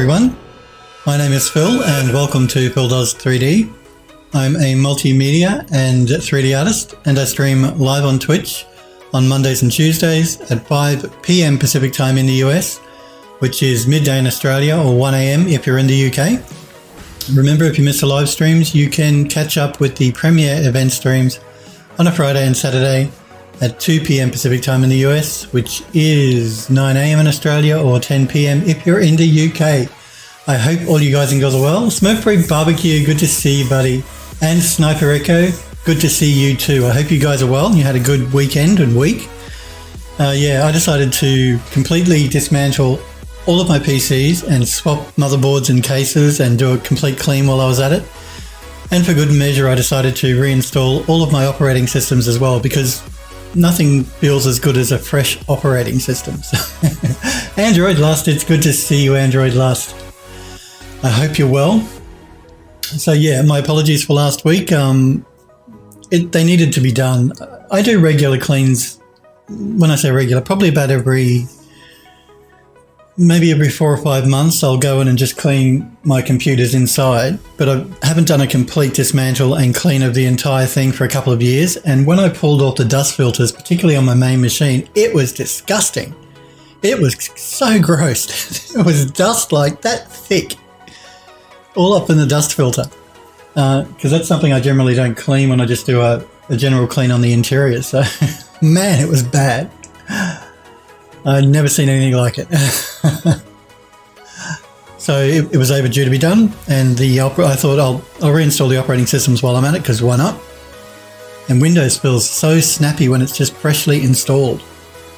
everyone, my name is Phil and welcome to Phil Does 3D. I'm a multimedia and 3D artist and I stream live on Twitch on Mondays and Tuesdays at 5 PM Pacific time in the US, which is midday in Australia or 1 AM if you're in the UK. Remember, if you miss the live streams, you can catch up with the premiere event streams on a Friday and Saturday at 2 PM Pacific time in the US, which is 9 AM in Australia or 10 PM if you're in the UK. I hope all you guys and girls are well. Smoke Free Barbecue, good to see you, buddy. And Sniper Echo, good to see you too. I hope you guys are well and you had a good weekend and week. I decided to completely dismantle all of my PCs and swap motherboards and cases and do a complete clean while I was at it. And for good measure, I decided to reinstall all of my operating systems as well, because nothing feels as good as a fresh operating system. So Android Lust, it's good to see you, Android Lust. I hope you're well. So yeah, my apologies for last week. They needed to be done. I do regular cleans. When I say regular, probably about maybe every 4 or 5 months, I'll go in and just clean my computers inside, but I haven't done a complete dismantle and clean of the entire thing for a couple of years. And when I pulled off the dust filters, particularly on my main machine, it was disgusting. It was so gross. It was dust like that thick, all up in the dust filter. Because that's something I generally don't clean when I just do a general clean on the interior. So, man, it was bad. I'd never seen anything like it. So it was overdue to be done, and I thought I'll reinstall the operating systems while I'm at it, because why not? And Windows feels so snappy when it's just freshly installed.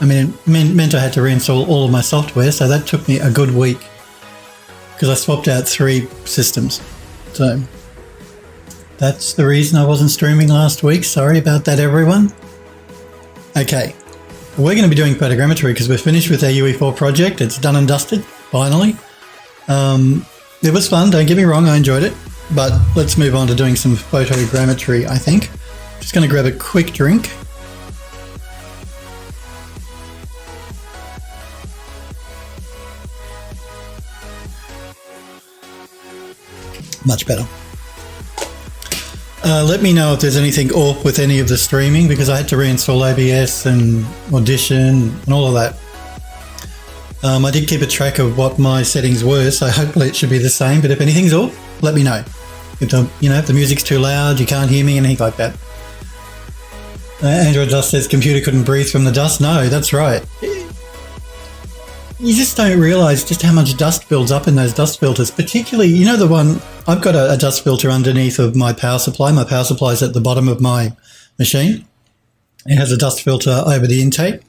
I mean, it meant I had to reinstall all of my software, so that took me a good week because I swapped out 3 systems. So that's the reason I wasn't streaming last week. Sorry about that, everyone. Okay. We're going to be doing photogrammetry because we're finished with our UE4 project. It's done and dusted, finally. It was fun, don't get me wrong, I enjoyed it. But let's move on to doing some photogrammetry, I think. Just going to grab a quick drink. Much better. Let me know if there's anything off with any of the streaming, because I had to reinstall OBS and Audition and all of that. I did keep a track of what my settings were, so hopefully it should be the same. But if anything's off, let me know. If the music's too loud, you can't hear me, anything like that. Android Dust says computer couldn't breathe from the dust. No, that's right. You just don't realise just how much dust builds up in those dust filters. Particularly, the one, I've got a dust filter underneath of my power supply. My power supply is at the bottom of my machine. It has a dust filter over the intake.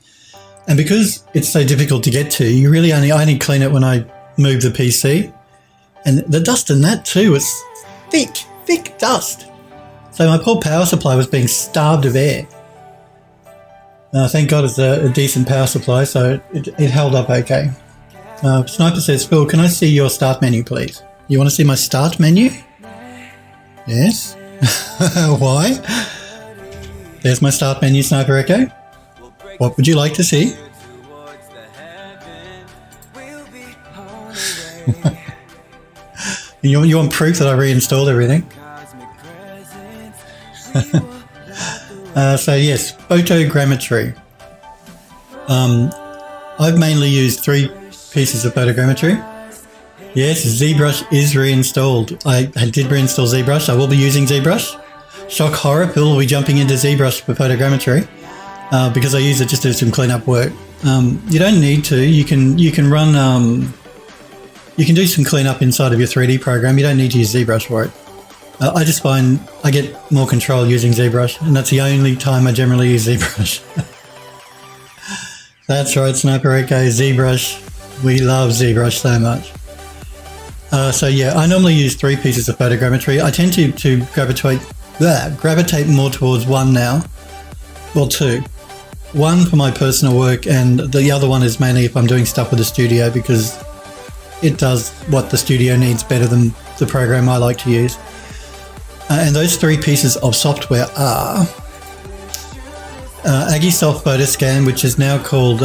And because it's so difficult to get to, you really I only clean it when I move the PC. And the dust in that too is thick dust. So my poor power supply was being starved of air. Thank God it's a decent power supply, so it held up okay. Sniper says, Phil, can I see your start menu, please? You want to see my start menu? Yes. Why? There's my start menu, Sniper Echo. What would you like to see? You want proof that I reinstalled everything? So yes, photogrammetry. I've mainly used 3 pieces of photogrammetry. Yes, ZBrush is reinstalled. I did reinstall ZBrush. I will be using ZBrush. Shock horror, Phil will be jumping into ZBrush for photogrammetry because I use it just to do some cleanup work. You don't need to. You can run. You can do some cleanup inside of your 3D program. You don't need to use ZBrush for it. I just find I get more control using ZBrush, and that's the only time I generally use ZBrush. That's right, Sniper Echo, ZBrush. We love ZBrush so much. So yeah, I normally use 3 pieces of photogrammetry. I tend to gravitate more towards 1 now. Well, 2. 1 for my personal work, and the other one is mainly if I'm doing stuff with the studio, because it does what the studio needs better than the program I like to use. And those 3 pieces of software are Agisoft Photoscan, which is now called,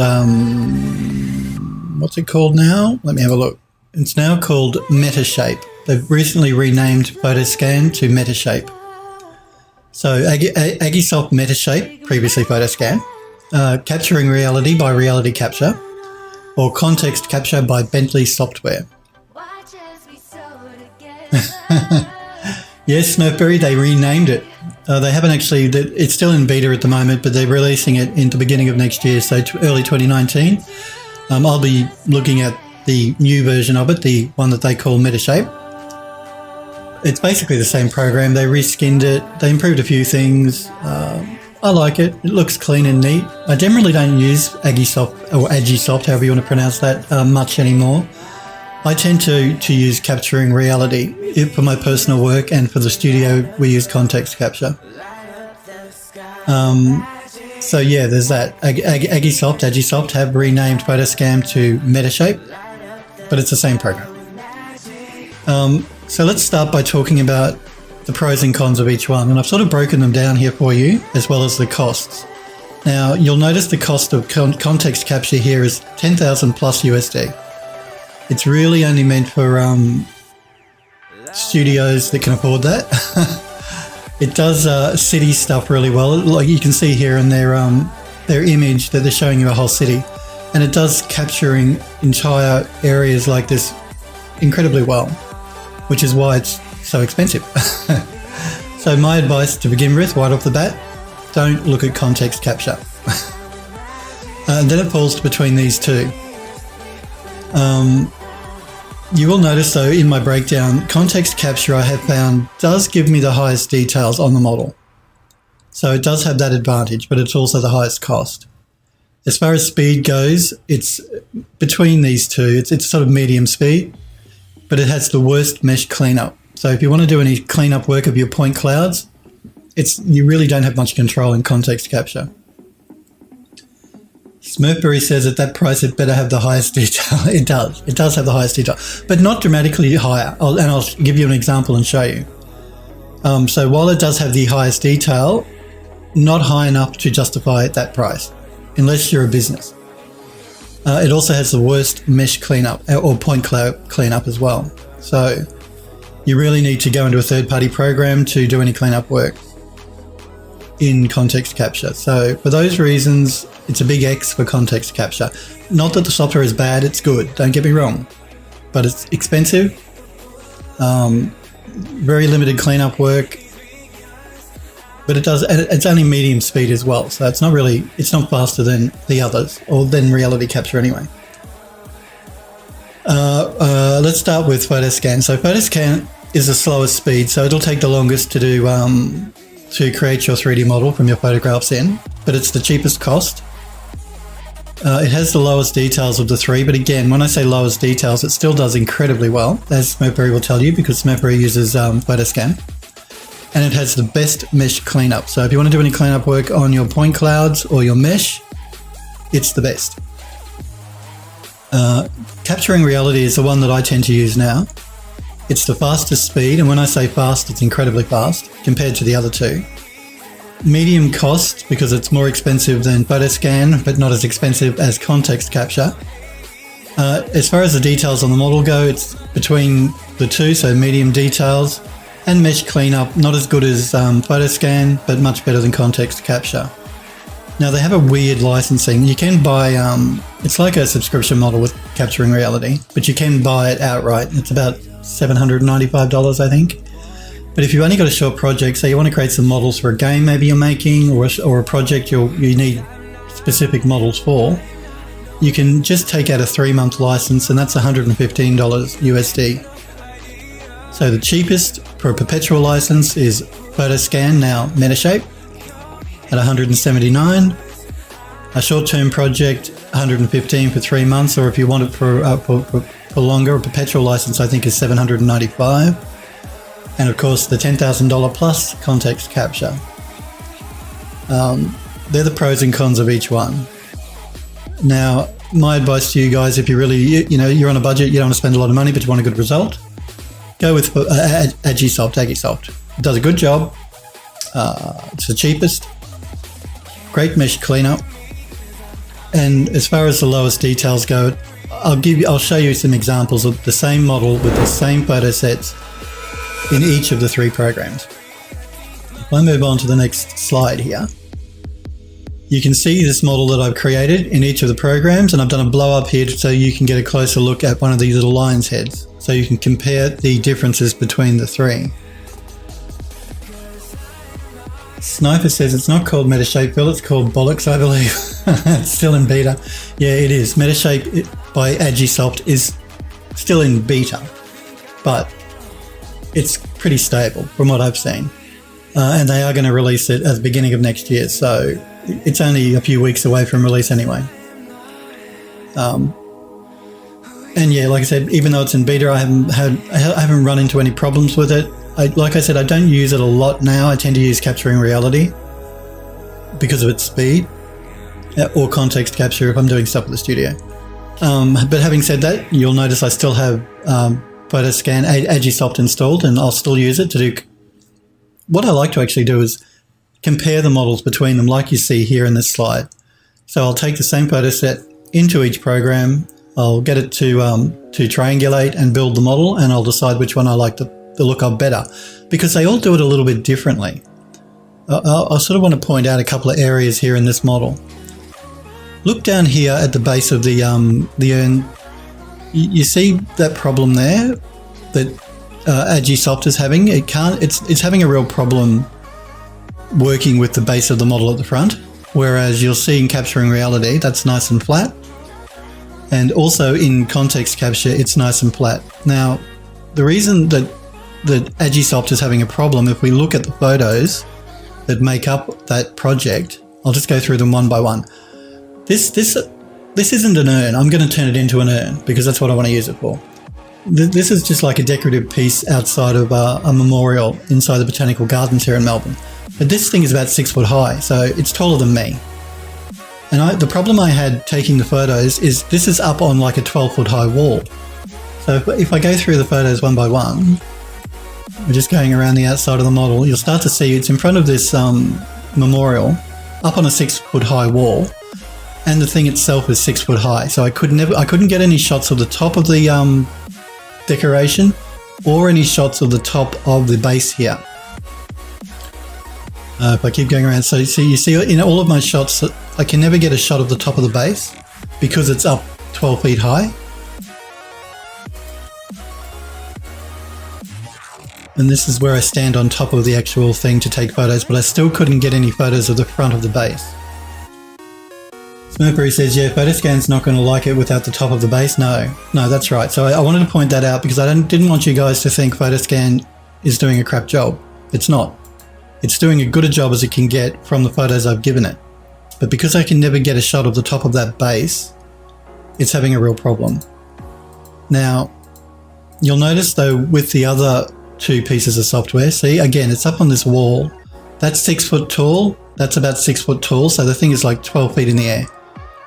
what's it called now? Let me have a look. It's now called Metashape. They've recently renamed Photoscan to Metashape. So Agisoft Metashape, previously Photoscan, capturing reality by reality capture, or context capture by Bentley software. Yes, Smurfberry, they renamed it. They haven't actually, it's still in beta at the moment, but they're releasing it in the beginning of next year, so early 2019. I'll be looking at the new version of it, the one that they call Metashape. It's basically the same program. They reskinned it. They improved a few things. I like it. It looks clean and neat. I generally don't use Agisoft, or Agisoft, however you want to pronounce that, much anymore. I tend to use capturing reality for my personal work, and for the studio we use context capture. So yeah, there's that. Agisoft have renamed Photoscan to Metashape, but it's the same program. So let's start by talking about the pros and cons of each one, and I've sort of broken them down here for you, as well as the costs. Now you'll notice the cost of context capture here is 10,000 plus USD. It's really only meant for studios that can afford that. It does city stuff really well. Like you can see here in their image that they're showing you a whole city, and it does capturing entire areas like this incredibly well, which is why it's so expensive. So my advice to begin with, right off the bat, don't look at context capture. And then it falls between these two. You will notice though in my breakdown, context capture I have found does give me the highest details on the model. So it does have that advantage, but it's also the highest cost. As far as speed goes, it's between these two. It's sort of medium speed, but it has the worst mesh cleanup. So if you want to do any cleanup work of your point clouds, you really don't have much control in context capture. Smurfberry says at that price it better have the highest detail. It does have the highest detail, but not dramatically higher. I'll give you an example and show you. So while it does have the highest detail, not high enough to justify that price, unless you're a business. It also has the worst mesh cleanup or point cloud cleanup as well. So you really need to go into a third-party program to do any cleanup work in context capture. So for those reasons, it's a big X for context capture. Not that the software is bad, it's good, don't get me wrong, but it's expensive, very limited cleanup work, but it's only medium speed as well, so it's not faster than the others, or than reality capture anyway. Let's start with Photoscan. So Photoscan is the slowest speed, so it'll take the longest to do to create your 3D model from your photographs in, but it's the cheapest cost. It has the lowest details of the three, but again, when I say lowest details, it still does incredibly well, as Smurfberry will tell you, because Smurfberry uses Photoscan. And it has the best mesh cleanup. So if you want to do any cleanup work on your point clouds or your mesh, it's the best. Capturing reality is the one that I tend to use now. It's the fastest speed, and when I say fast, it's incredibly fast compared to the other two. Medium cost, because it's more expensive than Photoscan, but not as expensive as context capture. As far as the details on the model go, it's between the two, so medium details, and mesh cleanup, not as good as Photoscan, but much better than context capture. Now they have a weird licensing. You can buy, it's like a subscription model with capturing reality, but you can buy it outright. It's about $795, I think. But if you've only got a short project, say you want to create some models for a game maybe you're making, or a project you need specific models for, you can just take out a 3-month license, and that's $115 USD. So the cheapest for a perpetual license is Photoscan, now Metashape, at $179. A short-term project, $115 for 3 months, or if you want it for longer, a perpetual license I think is $795. And of course the $10,000 plus context capture. They're the pros and cons of each one. Now, my advice to you guys, if you really, you're on a budget, you don't want to spend a lot of money, but you want a good result, go with Agisoft. It does a good job. It's the cheapest. Great mesh cleanup. And as far as the lowest details go, I'll show you some examples of the same model with the same photo sets in each of the 3 programs. If I move on to the next slide here, you can see this model that I've created in each of the programs, and I've done a blow up here so you can get a closer look at one of these little lion's heads, so you can compare the differences between the 3. Sniper says it's not called Metashape, Phil, it's called Bollocks, I believe. It's still in beta. Yeah, it is. Metashape by Agisoft is still in beta, but it's pretty stable from what I've seen. And they are going to release it at the beginning of next year, so it's only a few weeks away from release anyway. And yeah, like I said, even though it's in beta, I haven't run into any problems with it. Like I said, I don't use it a lot now. I tend to use capturing reality because of its speed, or context capture if I'm doing stuff with the studio. But having said that, you'll notice I still have Photoscan Agisoft installed, and I'll still use it to do. What I like to actually do is compare the models between them, like you see here in this slide. So I'll take the same photo set into each program. I'll get it to triangulate and build the model, and I'll decide which one I like the look of better, because they all do it a little bit differently. I sort of want to point out a couple of areas here in this model. Look down here at the base of the urn. You see that problem there that Agisoft is having? It's having a real problem working with the base of the model at the front, whereas you'll see in capturing reality that's nice and flat, and also in context capture it's nice and flat. Now, the reason that Agisoft is having a problem, if we look at the photos that make up that project, I'll just go through them one by one. This isn't an urn. I'm going to turn it into an urn because that's what I want to use it for. This is just like a decorative piece outside of a memorial inside the Botanical Gardens here in Melbourne. But this thing is about 6 foot high, so it's taller than me. And the problem I had taking the photos is this is up on like a 12 foot high wall. So if I go through the photos one by one, we're just going around the outside of the model, you'll start to see it's in front of this memorial, up on a 6 foot high wall, and the thing itself is 6 foot high. So I couldn't get any shots of the top of the decoration or any shots of the top of the base here. If I keep going around, so you see in all of my shots, I can never get a shot of the top of the base because it's up 12 feet high. And this is where I stand on top of the actual thing to take photos, but I still couldn't get any photos of the front of the base. Smurpery says, yeah, Photoscan's not going to like it without the top of the base. No, that's right. So I wanted to point that out because I didn't want you guys to think Photoscan is doing a crap job. It's not. It's doing as good a job as it can get from the photos I've given it. But because I can never get a shot of the top of that base, it's having a real problem. Now, you'll notice though with the other 2 pieces of software, see, again, it's up on this wall. That's 6 foot tall. That's about 6 foot tall. So the thing is like 12 feet in the air.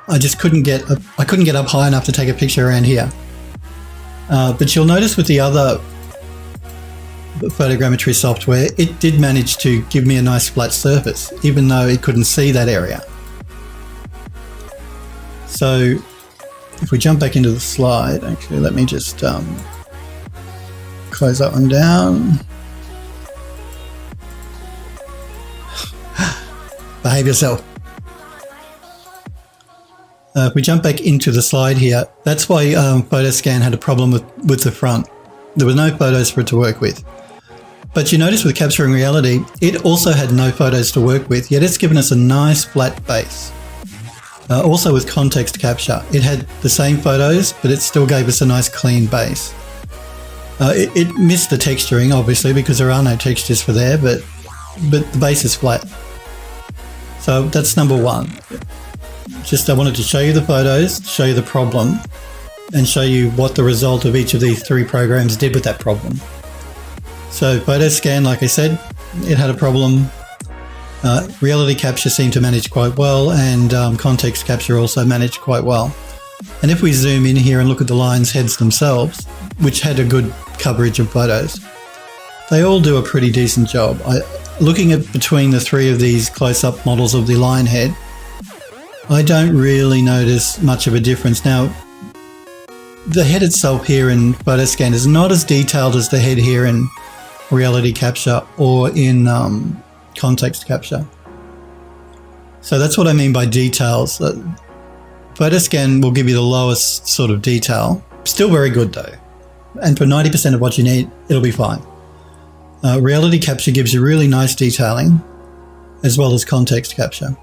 I just couldn't get up high enough to take a picture around here. But you'll notice with the other photogrammetry software, it did manage to give me a nice flat surface, even though it couldn't see that area. So if we jump back into the slide, actually, let me just close that one down. Behave yourself. If we jump back into the slide here, that's why Photoscan had a problem with the front. There were no photos for it to work with. But you notice with capturing reality, it also had no photos to work with, yet it's given us a nice flat base. Also with context capture, it had the same photos, but it still gave us a nice clean base. It missed the texturing, obviously, because there are no textures for there, but the base is flat. So that's number 1. Just I wanted to show you the photos, show you the problem, and show you what the result of each of these 3 programs did with that problem. So Photoscan, like I said, it had a problem. Reality capture seemed to manage quite well, and context capture also managed quite well. And if we zoom in here and look at the lion's heads themselves, which had a good coverage of photos, they all do a pretty decent job. Looking at between the 3 of these close-up models of the lion head, I don't really notice much of a difference. Now, the head itself here in Photoscan is not as detailed as the head here in Reality Capture or in Context Capture. So that's what I mean by details. Photoscan will give you the lowest sort of detail. Still very good though. And for 90% of what you need, it'll be fine. Reality Capture gives you really nice detailing as well as Context Capture.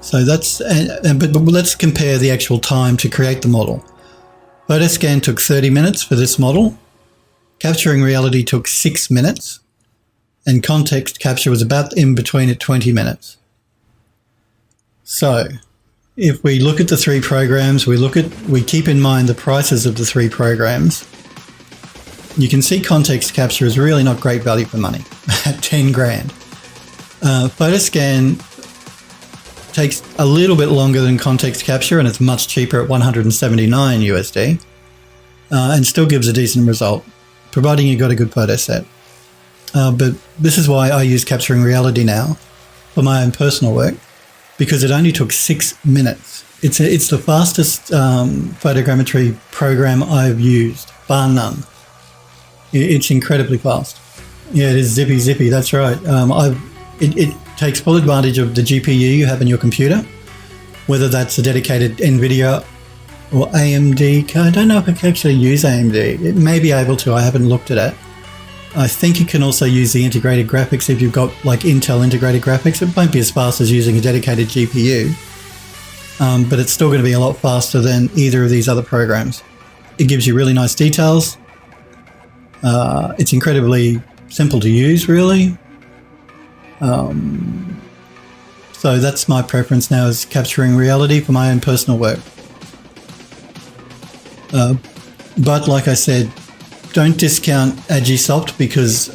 So that's, but let's compare the actual time to create the model. Photoscan took 30 minutes for this model. Capturing Reality took 6 minutes. And Context Capture was about in between at 20 minutes. So if we look at the three programs, we keep in mind the prices of the three programs, you can see Context Capture is really not great value for money at 10 grand. Photoscan takes a little bit longer than Context Capture and it's much cheaper at 179 USD and still gives a decent result, providing you got a good photo set. But this is why I use Capturing Reality now for my own personal work, because it only took 6 minutes. It's the fastest photogrammetry program I've used, bar none. It's incredibly fast. Yeah, it is zippy, that's right. It takes full advantage of the GPU you have in your computer, whether that's a dedicated NVIDIA or AMD. I don't know if I can actually use AMD. It may be able to, I haven't looked at it. I think it can also use the integrated graphics if you've got like Intel integrated graphics. It won't be as fast as using a dedicated GPU, but it's still going to be a lot faster than either of these other programs. It gives you really nice details. It's incredibly simple to use, really. So that's my preference now, is Capturing Reality for my own personal work. But like I said, don't discount Agisoft because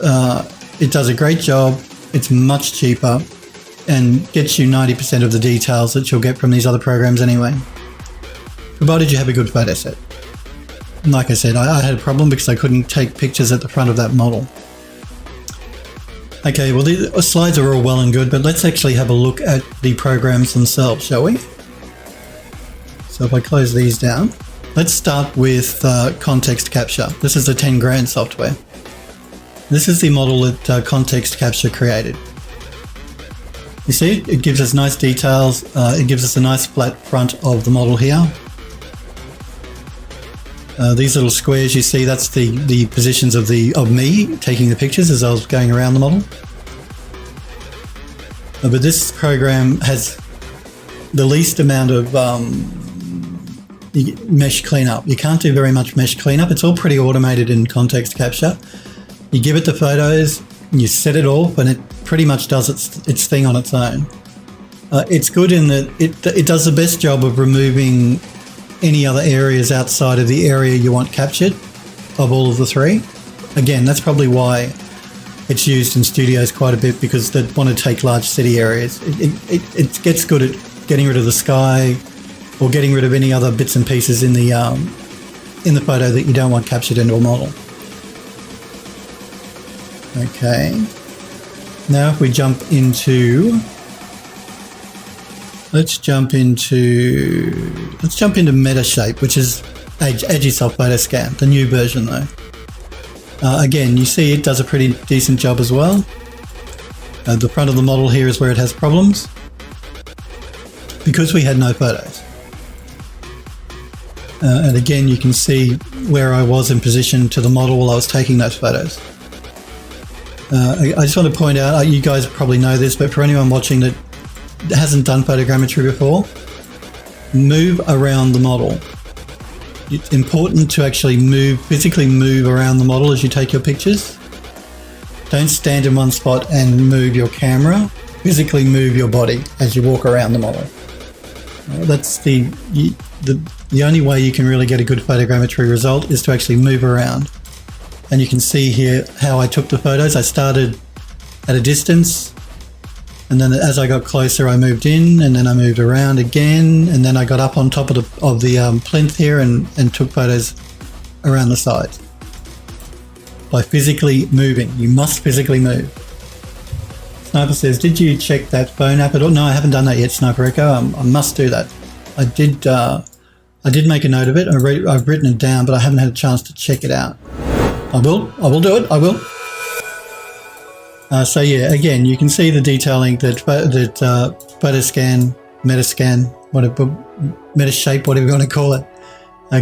it does a great job, it's much cheaper, and gets you 90% of the details that you'll get from these other programs anyway, provided you have a good photo set. And like I said, I had a problem because I couldn't take pictures at the front of that model. Okay, well the slides are all well and good, but let's actually have a look at the programs themselves, shall we? So if I close these down, let's start with Context Capture. This is the 10 grand software. This is the model that Context Capture created. You see, it gives us nice details. It gives us a nice flat front of the model here. These little squares you see, that's the positions of me taking the pictures as I was going around the model. But this program has the least amount of mesh cleanup. You can't do very much mesh cleanup. It's all pretty automated in Context Capture. You give it the photos and you set it off and it pretty much does its thing on its own. It's good in that it does the best job of removing any other areas outside of the area you want captured of all of the three. Again, that's probably why it's used in studios quite a bit, because they want to take large city areas. It gets good at getting rid of the sky or getting rid of any other bits and pieces in the photo that you don't want captured into a model. Okay. Now if we jump into Let's jump into Metashape, which is Agisoft Photoscan, the new version though. Again, you see it does a pretty decent job as well. The front of the model here is where it has problems, because we had no photos. And again, you can see where I was in position to the model while I was taking those photos. I just want to point out, you guys probably know this, but for anyone watching that hasn't done photogrammetry before, move around the model. It's important to actually physically move around the model as you take your pictures. Don't stand in one spot and move your camera. Physically move your body as you walk around the model. That's the only way you can really get a good photogrammetry result, is to actually move around. And you can see here how I took the photos. I started at a distance, and then as I got closer I moved in, and then I moved around again, and then I got up on top of the plinth here and took photos around the sides. By physically moving. You must physically move. Sniper says, did you check that phone app at all? No, I haven't done that yet, Sniper Echo. I must do that. I I did make a note of it. I've written it down, but I haven't had a chance to check it out. I will do it. I will. So yeah, again, you can see the detailing that Photoscan, Metascan, Metashape, whatever you want to call it,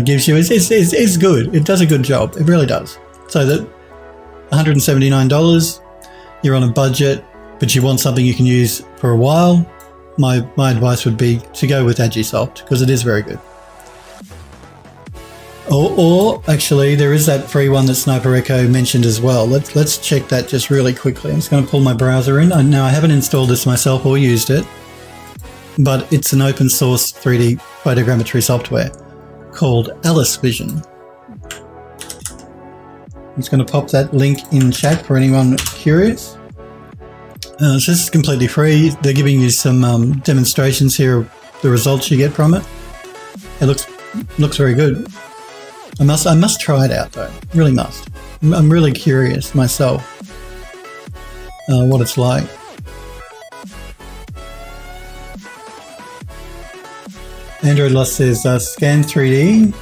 gives you. It's good. It does a good job. It really does. So that $179, you're on a budget, but you want something you can use for a while. My advice would be to go with Agisoft because it is very good. Or actually, there is that free one that Sniper Echo mentioned as well. Let's check that just really quickly. I'm just going to pull my browser in. Now, I haven't installed this myself or used it, but it's an open source 3D photogrammetry software called Ellis Vision. I'm just going to pop that link in chat for anyone curious. So this is completely free. They're giving you some demonstrations here of the results you get from it. It looks very good. I must try it out though. Really must. I'm really curious myself what it's like. Android Lost says Scan 3D.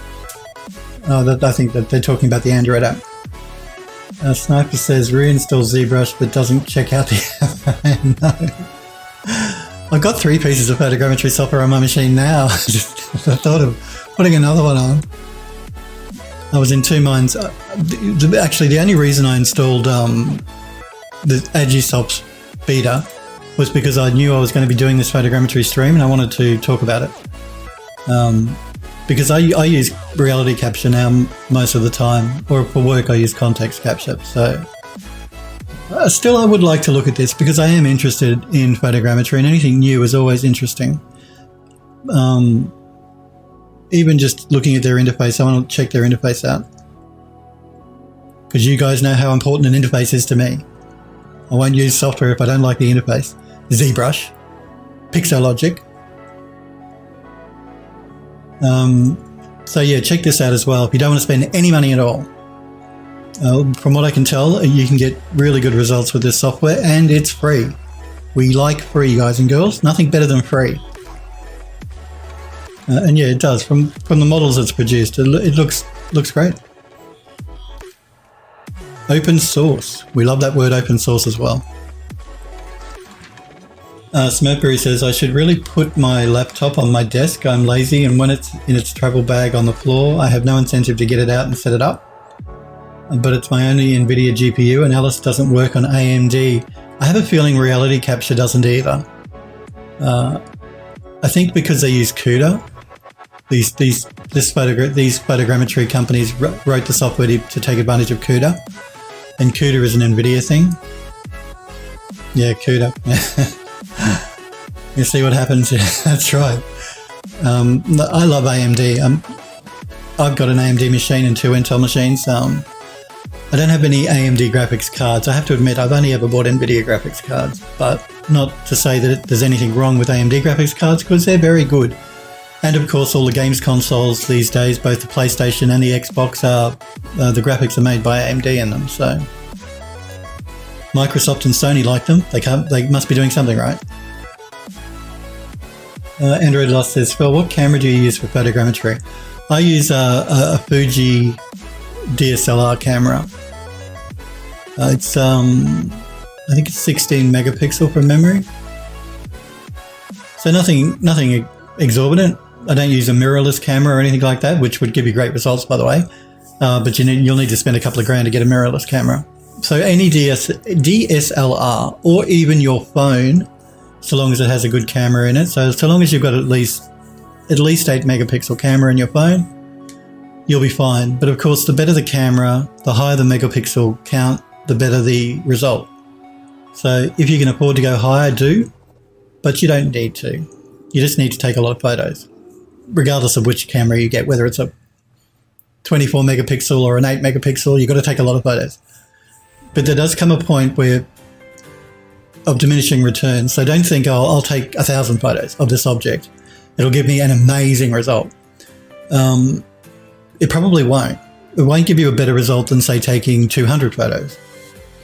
I think that they're talking about the Android app. Sniper says reinstall ZBrush but doesn't check out the app. No. I've got 3 pieces of photogrammetry software on my machine now. I thought of putting another one on. I was in two minds. Actually, the only reason I installed the Agisoft beta was because I knew I was going to be doing this photogrammetry stream and I wanted to talk about it. Because I use reality capture now most of the time, or for work I use context capture. So still I would like to look at this because I am interested in photogrammetry and anything new is always interesting. Even just looking at their interface, I want to check their interface out. Because you guys know how important an interface is to me. I won't use software if I don't like the interface. ZBrush, Pixologic. So yeah, check this out as well. If you don't want to spend any money at all. From what I can tell, you can get really good results with this software and it's free. We like free, guys and girls. Nothing better than free. And yeah, it does. From the models it's produced, it looks great. Open source. We love that word open source as well. Smokeberry says, I should really put my laptop on my desk. I'm lazy and when it's in its travel bag on the floor, I have no incentive to get it out and set it up. But it's my only NVIDIA GPU and Alice doesn't work on AMD. I have a feeling reality capture doesn't either. I think because they use CUDA. These photogrammetry companies wrote the software to take advantage of CUDA, and CUDA is an NVIDIA thing. Yeah, CUDA. You see what happens? Yeah, that's right. I love AMD. I've got an AMD machine and 2 Intel machines. I don't have any AMD graphics cards. I have to admit, I've only ever bought NVIDIA graphics cards, but not to say that there's anything wrong with AMD graphics cards because they're very good. And of course, all the games consoles these days, both the PlayStation and the Xbox, the graphics are made by AMD in them. So Microsoft and Sony like them. They must be doing something right. Android Lost says, Phil, what camera do you use for photogrammetry? I use a Fuji DSLR camera. It's I think it's 16 megapixel from memory. So nothing exorbitant. I don't use a mirrorless camera or anything like that, which would give you great results, by the way. But you'll need to spend a couple of grand to get a mirrorless camera. So any DSLR or even your phone, so long as it has a good camera in it. So long as you've got at least 8 megapixel camera in your phone, you'll be fine. But of course, the better the camera, the higher the megapixel count, the better the result. So if you can afford to go higher, do, but you don't need to. You just need to take a lot of photos, regardless of which camera you get, whether it's a 24 megapixel or an 8 megapixel, you've got to take a lot of photos. But there does come a point of diminishing returns. So don't think, I'll take 1,000 photos of this object. It'll give me an amazing result. It probably won't. It won't give you a better result than, say, taking 200 photos.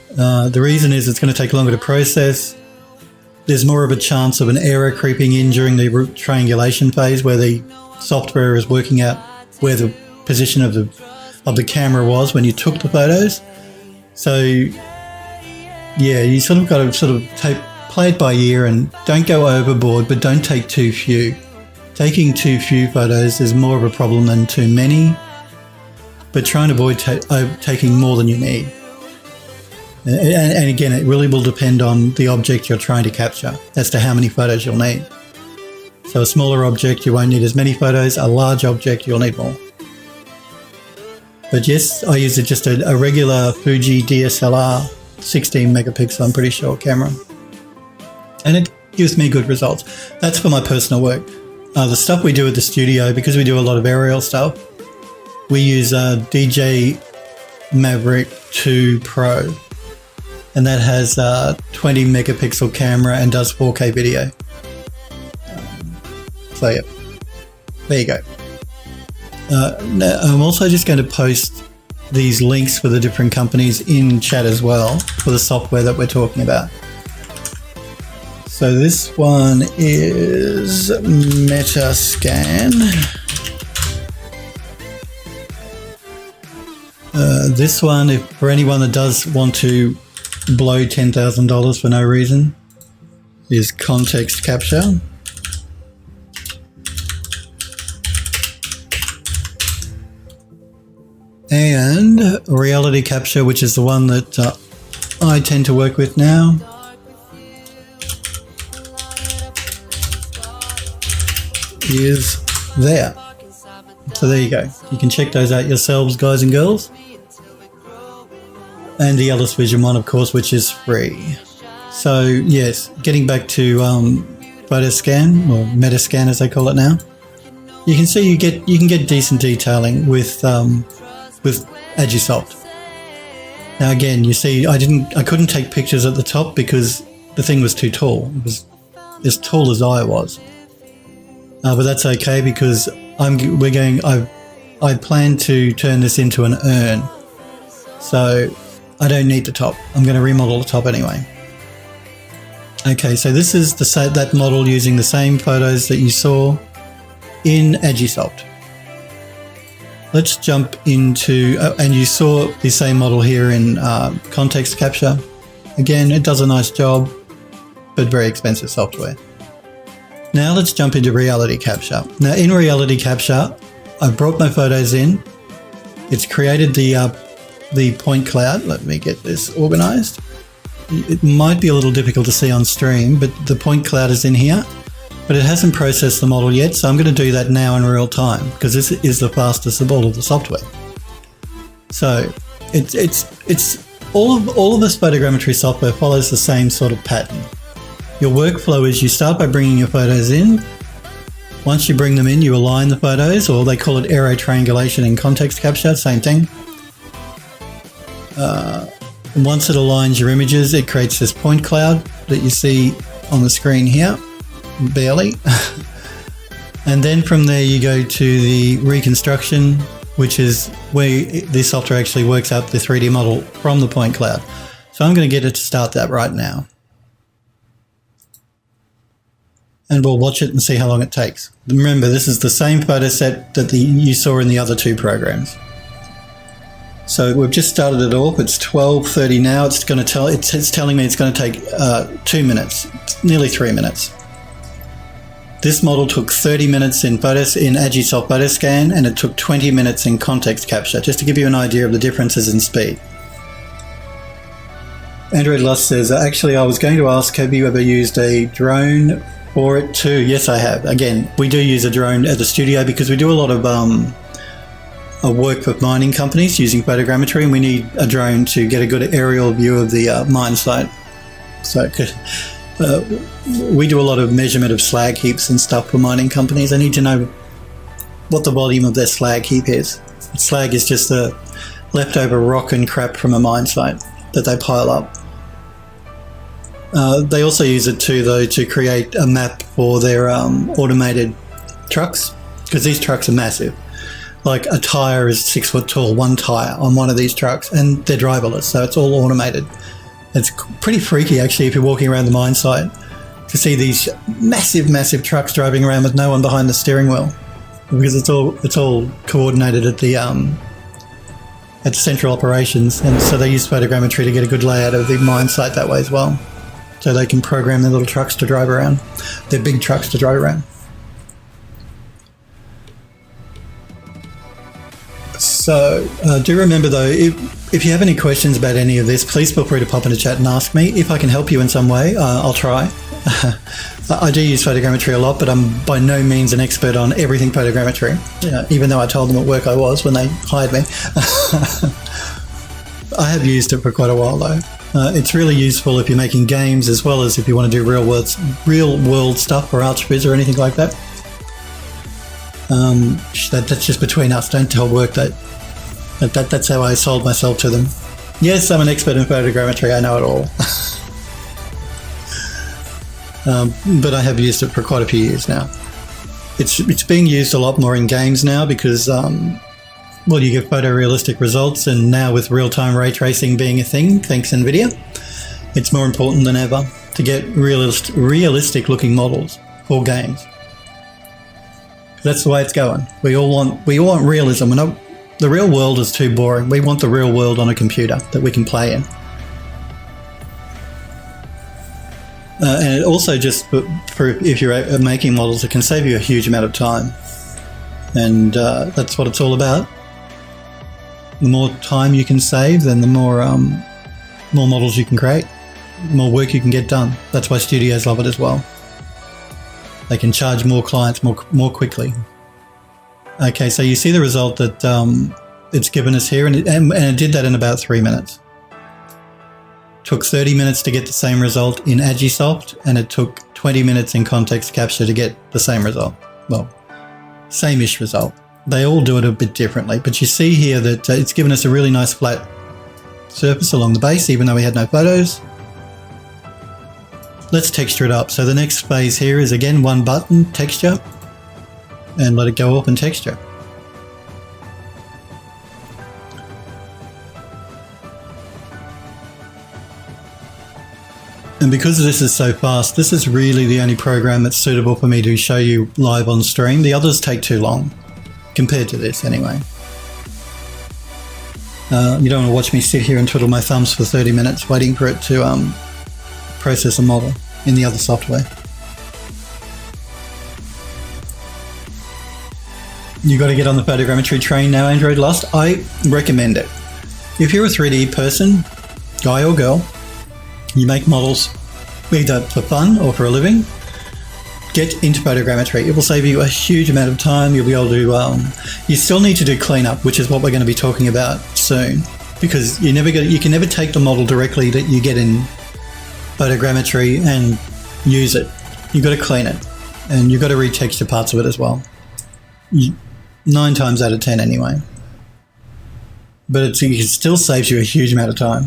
The reason is it's going to take longer to process. There's more of a chance of an error creeping in during the triangulation phase where the software is working out where the position of the camera was when you took the photos. So yeah, you sort of got to play it by ear and don't go overboard, but don't take too few. Taking too few photos is more of a problem than too many, but try and avoid taking more than you need. And again, it really will depend on the object you're trying to capture as to how many photos you'll need. So a smaller object, you won't need as many photos. A large object, you'll need more. But yes, I use just a regular Fuji DSLR 16 megapixel, I'm pretty sure, camera. And it gives me good results. That's for my personal work. The stuff we do at the studio, because we do a lot of aerial stuff, we use DJ Maverick 2 Pro. And that has a 20 megapixel camera and does 4K video. So yeah, there you go. Now I'm also just going to post these links for the different companies in chat as well for the software that we're talking about. So this one is Metashape. This one, for anyone that does want to blow $10,000 for no reason, is context capture. And reality capture, which is the one that I tend to work with now. Is there. So there you go. You can check those out yourselves, guys and girls. And the Ellis Vision one, of course, which is free. So yes, getting back to Photoscan, or Metascan as they call it now, you can see you can get decent detailing with Agisoft. Now again, you see, I couldn't take pictures at the top because the thing was too tall. It was as tall as I was. But that's okay because I plan to turn this into an urn, so I don't need the top. I'm going to remodel the top anyway. Okay, so this is that model using the same photos that you saw in Agisoft. Let's jump into, and you saw the same model here in context capture. Again, it does a nice job, but very expensive software. Now let's jump into reality capture. Now in reality capture, I've brought my photos in. It's created the point cloud. Let me get this organized. It might be a little difficult to see on stream, but the point cloud is in here, but it hasn't processed the model yet. So I'm going to do that now in real time because this is the fastest of all of the software. So it's all of this photogrammetry software follows the same sort of pattern. Your workflow is you start by bringing your photos in. Once you bring them in, you align the photos, or they call it aero triangulation in context capture, same thing. And once it aligns your images, it creates this point cloud that you see on the screen here, barely. And then from there you go to the reconstruction, which is where this software actually works out the 3D model from the point cloud. So I'm going to get it to start that right now. And we'll watch it and see how long it takes. Remember, this is the same photo set that you saw in the other two programs. So we've just started it off. It's 12:30 now. It's telling me it's going to take 2 minutes, nearly 3 minutes. This model took 30 minutes in Agisoft Photoscan, and it took 20 minutes in context capture, just to give you an idea of the differences in speed. Android Lust says, actually, I was going to ask, have you ever used a drone for it too? Yes, I have. Again, we do use a drone at the studio because we do a lot of work with mining companies using photogrammetry, and we need a drone to get a good aerial view of the mine site. So we do a lot of measurement of slag heaps and stuff for mining companies. I need to know what the volume of their slag heap is. Slag is just the leftover rock and crap from a mine site that they pile up. They also use it too, though, to create a map for their automated trucks, because these trucks are massive. Like a tyre is 6 foot tall, one tyre on one of these trucks, and they're driverless, so it's all automated. It's pretty freaky, actually, if you're walking around the mine site, to see these massive, massive trucks driving around with no one behind the steering wheel. because it's all coordinated at the central operations, and so they use photogrammetry to get a good layout of the mine site that way as well, so they can program their little trucks to drive around, their big trucks to drive around. So do remember though, if you have any questions about any of this, please feel free to pop in the chat and ask me. If I can help you in some way, I'll try. I do use photogrammetry a lot, but I'm by no means an expert on everything photogrammetry, even though I told them at work I was when they hired me. I have used it for quite a while though. It's really useful if you're making games, as well as if you want to do real world stuff for ArtStation or anything like that. That's just between us. Don't tell work that's how I sold myself to them. Yes, I'm an expert in photogrammetry. I know it all. But I have used it for quite a few years now. It's being used a lot more in games now because, well, you get photorealistic results, and now with real-time ray tracing being a thing, thanks NVIDIA, it's more important than ever to get realistic-looking models for games. That's the way it's going. We all want realism. The real world is too boring. We want the real world on a computer that we can play in. And it also just, for if you're making models, it can save you a huge amount of time. And that's what it's all about. The more time you can save, then the more models you can create, the more work you can get done. That's why studios love it as well. They can charge more clients more quickly. Okay, so you see the result that it's given us here, and it did that in about 3 minutes. Took 30 minutes to get the same result in Agisoft, and it took 20 minutes in Context Capture to get the same result. Well, same-ish result. They all do it a bit differently, but you see here that it's given us a really nice flat surface along the base, even though we had no photos. Let's texture it up. So the next phase here is, again, one button, texture, and let it go up and texture. And because this is so fast, this is really the only program that's suitable for me to show you live on stream. The others take too long, compared to this anyway. You don't want to watch me sit here and twiddle my thumbs for 30 minutes waiting for it to process a model in the other software. You got to get on the photogrammetry train now, Android Lust. I recommend it. If you're a 3D person, guy or girl, you make models either for fun or for a living, get into photogrammetry. It will save you a huge amount of time. You'll be able to, you still need to do cleanup, which is what we're going to be talking about soon, because you can never take the model directly that you get in photogrammetry and use it. You've got to clean it, and you've got to retexture parts of it as well. 9 times out of 10 anyway. But it still saves you a huge amount of time.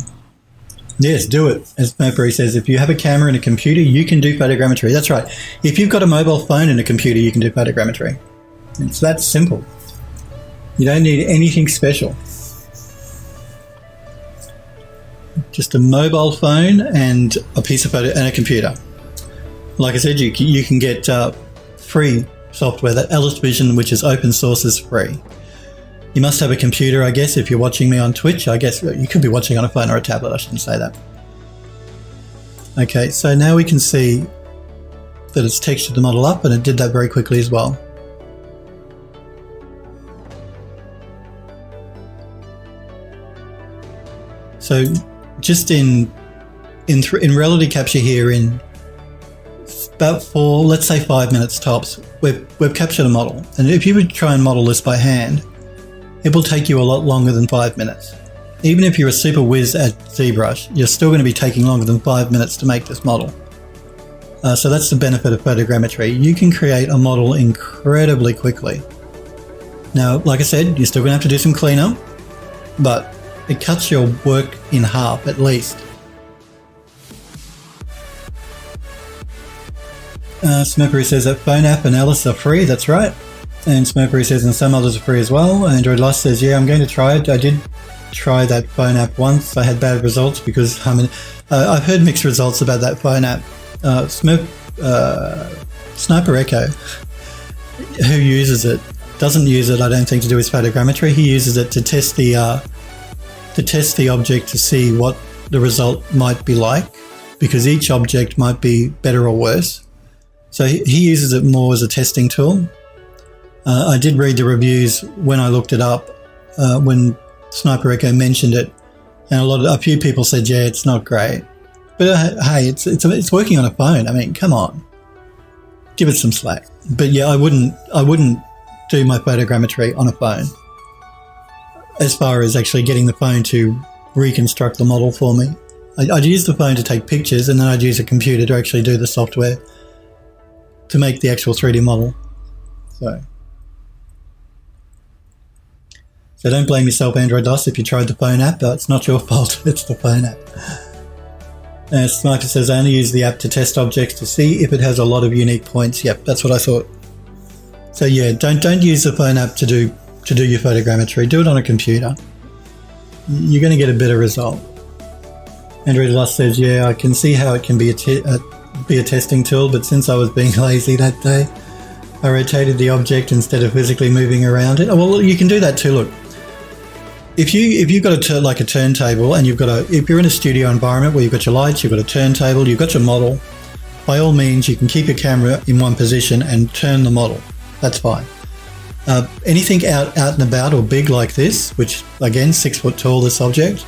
Yes, do it. As Mercury says, if you have a camera and a computer, you can do photogrammetry. That's right. If you've got a mobile phone and a computer, you can do photogrammetry. It's that simple. You don't need anything special. Just a mobile phone and a piece of photo and a computer. Like I said, you can get free software. That Ellis Vision, which is open source, is free. You must have a computer, I guess, if you're watching me on Twitch. I guess you could be watching on a phone or a tablet. I shouldn't say that. Okay, so now we can see that it's textured the model up, and it did that very quickly as well. So just in reality capture here, in about 4, let's say 5 minutes tops, we've captured a model. And if you would try and model this by hand, it will take you a lot longer than 5 minutes. Even if you're a super whiz at ZBrush, you're still going to be taking longer than 5 minutes to make this model. So that's the benefit of photogrammetry. You can create a model incredibly quickly. Now, like I said, you're still going to have to do some cleanup, but it cuts your work in half at least. Smurpery says that Phone App and Ellis are free. That's right. And Smurpery says, and some others are free as well. Android Lust says, yeah, I'm going to try it. I did try that phone app once. I had bad results because I've heard mixed results about that phone app. Sniper Echo, who uses it, doesn't use it, I don't think, to do his photogrammetry. He uses it to test the object to see what the result might be like, because each object might be better or worse. So he uses it more as a testing tool. I did read the reviews when I looked it up, when Sniper Echo mentioned it, and a few people said, yeah, it's not great. But hey, it's working on a phone. I mean, come on, give it some slack. But yeah, I wouldn't do my photogrammetry on a phone, as far as actually getting the phone to reconstruct the model for me. I'd use the phone to take pictures, and then I'd use a computer to actually do the software to make the actual 3D model. So don't blame yourself, Android DOS, if you tried the phone app. It's not your fault, it's the phone app. Sniper says, I only use the app to test objects to see if it has a lot of unique points. Yep, that's what I thought. So yeah, don't use the phone app to do your photogrammetry. Do it on a computer. You're going to get a better result. Android DOS says, yeah, I can see how it can be a testing tool, but since I was being lazy that day, I rotated the object instead of physically moving around it. Oh, well, you can do that too. Look, if you've got a turntable, and if you're in a studio environment where you've got your lights, you've got a turntable, you've got your model, by all means, you can keep your camera in one position and turn the model. That's fine. Anything out and about or big like this, which again, 6 foot tall, this object,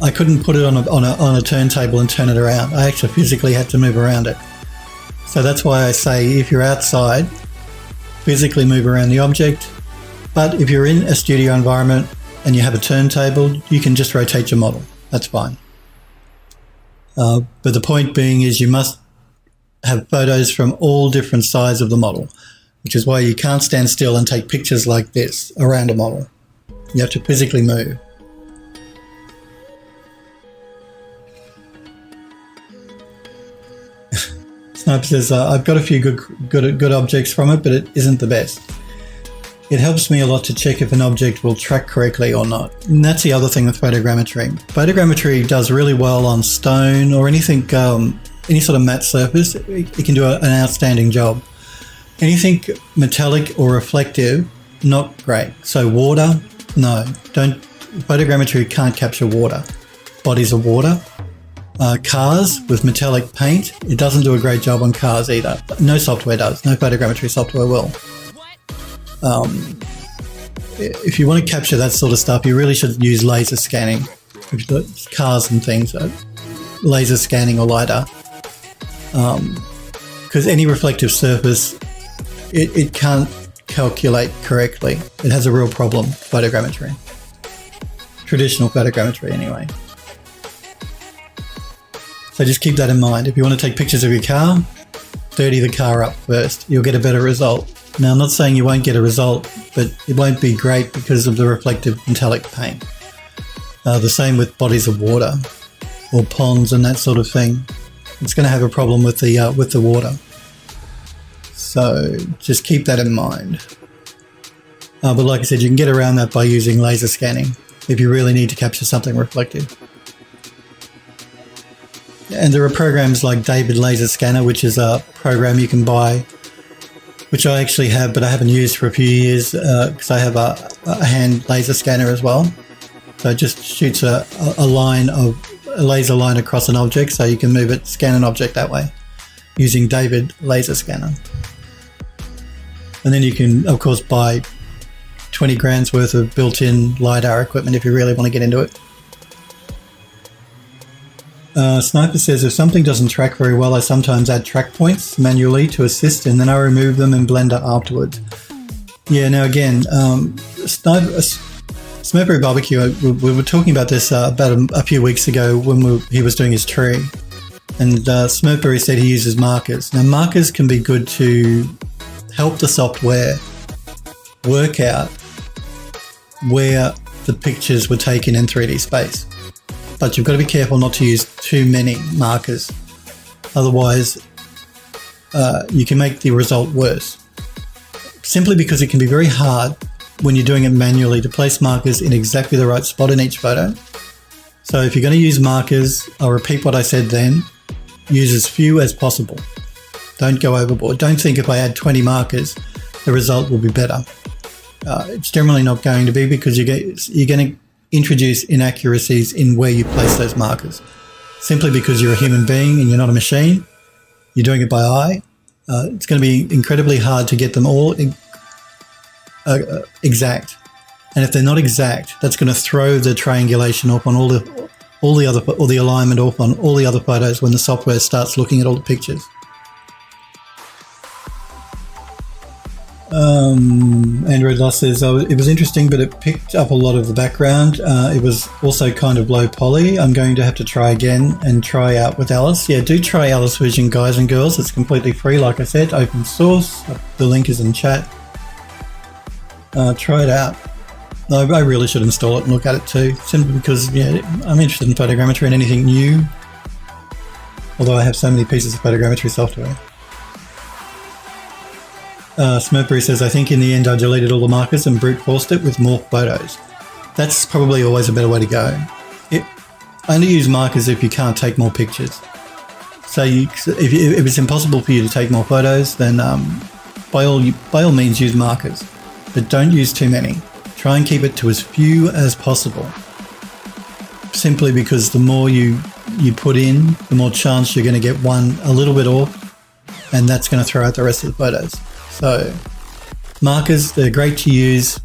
I couldn't put it on a turntable and turn it around. I actually physically had to move around it. So that's why I say, if you're outside, physically move around the object. But if you're in a studio environment and you have a turntable, you can just rotate your model. That's fine. But the point being is you must have photos from all different sides of the model, which is why you can't stand still and take pictures like this around a model. You have to physically move. Sniper says, I've got a few good objects from it, but it isn't the best. It helps me a lot to check if an object will track correctly or not. And that's the other thing with photogrammetry. Photogrammetry does really well on stone or anything, any sort of matte surface. It can do an outstanding job. Anything metallic or reflective, not great. So water, no. Photogrammetry can't capture water. Bodies of water. Cars with metallic paint, it doesn't do a great job on cars either. No software does. No photogrammetry software will. If you want to capture that sort of stuff, you really should use laser scanning. Cars and things, laser scanning or LiDAR. Because any reflective surface, it can't calculate correctly. It has a real problem, photogrammetry. Traditional photogrammetry anyway. So just keep that in mind. If you want to take pictures of your car, dirty the car up first. You'll get a better result. Now, I'm not saying you won't get a result, but it won't be great because of the reflective metallic paint. The same with bodies of water or ponds and that sort of thing. It's going to have a problem with the water. So just keep that in mind. But like I said, you can get around that by using laser scanning if you really need to capture something reflective. And there are programs like David Laser Scanner, which is a program you can buy, which I actually have, but I haven't used for a few years because I have a hand laser scanner as well. So it just shoots a laser line across an object, so you can move it, scan an object that way using David Laser Scanner. And then you can, of course, buy 20 grand's worth of built-in LiDAR equipment if you really want to get into it. Sniper says, if something doesn't track very well, I sometimes add track points manually to assist, and then I remove them in Blender afterwards. Yeah, now again, Smokeberry Barbecue, we were talking about this about a few weeks ago when he was doing his tree, and Smokeberry said he uses markers. Now, markers can be good to help the software work out where the pictures were taken in 3D space. But you've got to be careful not to use too many markers. Otherwise, you can make the result worse. Simply because it can be very hard when you're doing it manually to place markers in exactly the right spot in each photo. So if you're going to use markers, I'll repeat what I said then, use as few as possible. Don't go overboard. Don't think if I add 20 markers, the result will be better. It's generally not going to be, because you're going to introduce inaccuracies in where you place those markers. Simply because you're a human being and you're not a machine, you're doing it by eye. It's going to be incredibly hard to get them all exact. And if they're not exact, that's going to throw the triangulation off on all the alignment off on all the other photos when the software starts looking at all the pictures. Android Lost says, it was interesting, but it picked up a lot of the background. It was also kind of low poly. I'm going to have to try again and try out with Ellis. Yeah, do try Ellis Vision, guys and girls. It's completely free, like I said, open source. The link is in chat. Try it out. I really should install it and look at it too, simply because, yeah, I'm interested in photogrammetry and anything new, although I have so many pieces of photogrammetry software. Smurfberry says, I think in the end I deleted all the markers and brute forced it with more photos. That's probably always a better way to go. Only use markers if you can't take more pictures. So if it's impossible for you to take more photos, then by all means use markers, but don't use too many. Try and keep it to as few as possible. Simply because the more you put in, the more chance you're going to get one a little bit off, and that's going to throw out the rest of the photos. So markers, they're great to use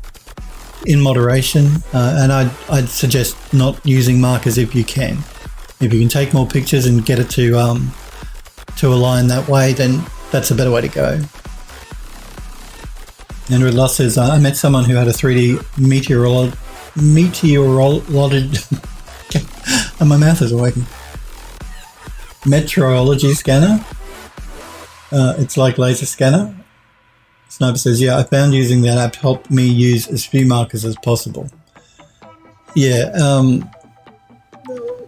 in moderation, and I'd suggest not using markers if you can. If you can take more pictures and get it to align that way, then that's a better way to go. Android Lost says, I met someone who had a 3D and my mouth isn't working. Metrology scanner. It's like laser scanner. Sniper says, yeah, I found using that app helped me use as few markers as possible. Yeah,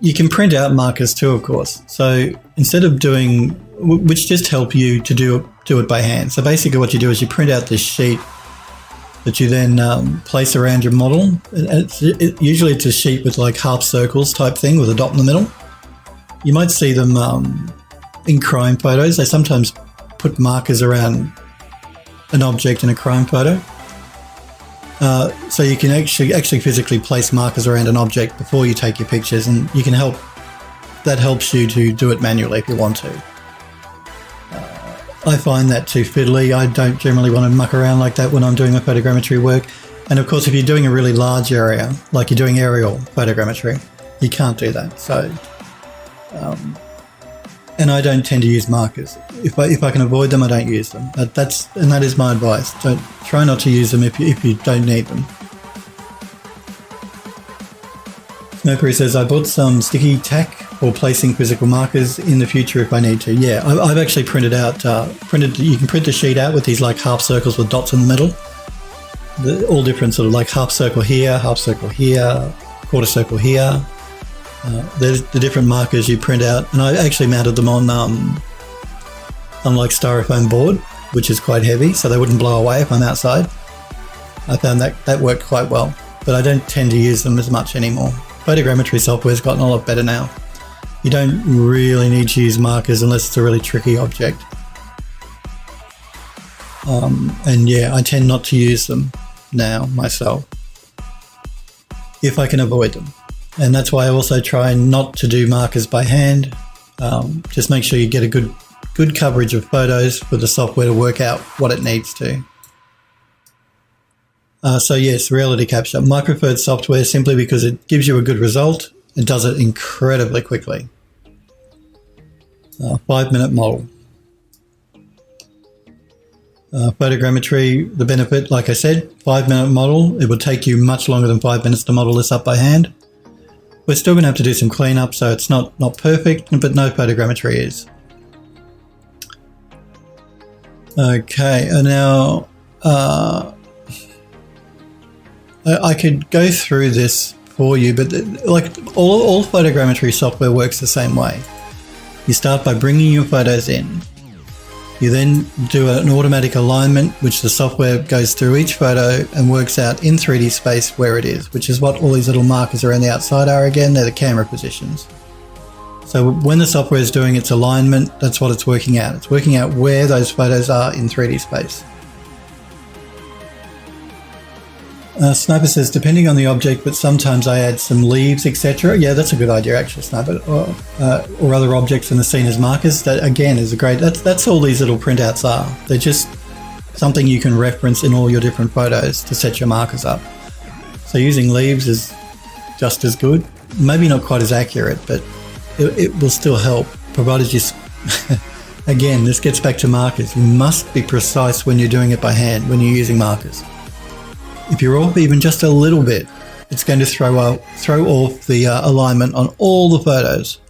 you can print out markers too, of course. So instead of doing, which just help you to do it by hand. So basically what you do is you print out this sheet that you then place around your model. Usually it's a sheet with like half circles type thing with a dot in the middle. You might see them in crime photos. They sometimes put markers around an object in a crime photo. So you can actually physically place markers around an object before you take your pictures, and you can that helps you to do it manually if you want to. I find that too fiddly. I don't generally want to muck around like that when I'm doing my photogrammetry work. And of course, if you're doing a really large area, like you're doing aerial photogrammetry, you can't do that. So, and I don't tend to use markers. If I can avoid them, I don't use them. That is my advice. Try not to use them if you don't need them. Mercury says, I bought some sticky tack for placing physical markers in the future if I need to. Yeah, I've actually printed out, you can print the sheet out with these like half circles with dots in the middle. All different sort of like half circle here, quarter circle here. There's the different markers you print out, and I actually mounted them on like styrofoam board, which is quite heavy, so they wouldn't blow away if I'm outside. I found that worked quite well, but I don't tend to use them as much anymore. Photogrammetry software has gotten a lot better now. You don't really need to use markers unless it's a really tricky object. And yeah, I tend not to use them now myself, if I can avoid them. And that's why I also try not to do markers by hand. Just make sure you get a good coverage of photos for the software to work out what it needs to. So yes, reality capture. My preferred software simply because it gives you a good result. It does it incredibly quickly. 5-minute model. Photogrammetry, the benefit, like I said, 5-minute model. It will take you much longer than 5 minutes to model this up by hand. We're still going to have to do some cleanup, so it's not perfect, but no photogrammetry is. Okay, and now I could go through this for you, but like all photogrammetry software works the same way. You start by bringing your photos in. You then do an automatic alignment, which the software goes through each photo and works out in 3D space where it is, which is what all these little markers around the outside are again. They're the camera positions. So when the software is doing its alignment, that's what it's working out. It's working out where those photos are in 3D space. Sniper says, depending on the object, but sometimes I add some leaves, etc. Yeah, that's a good idea, actually, Sniper. Or other objects in the scene as markers. That, again, is a great... That's all these little printouts are. They're just something you can reference in all your different photos to set your markers up. So using leaves is just as good. Maybe not quite as accurate, but it will still help, provided you... Again, this gets back to markers. You must be precise when you're doing it by hand, when you're using markers. If you're off even just a little bit, it's going to throw off the alignment on all the photos.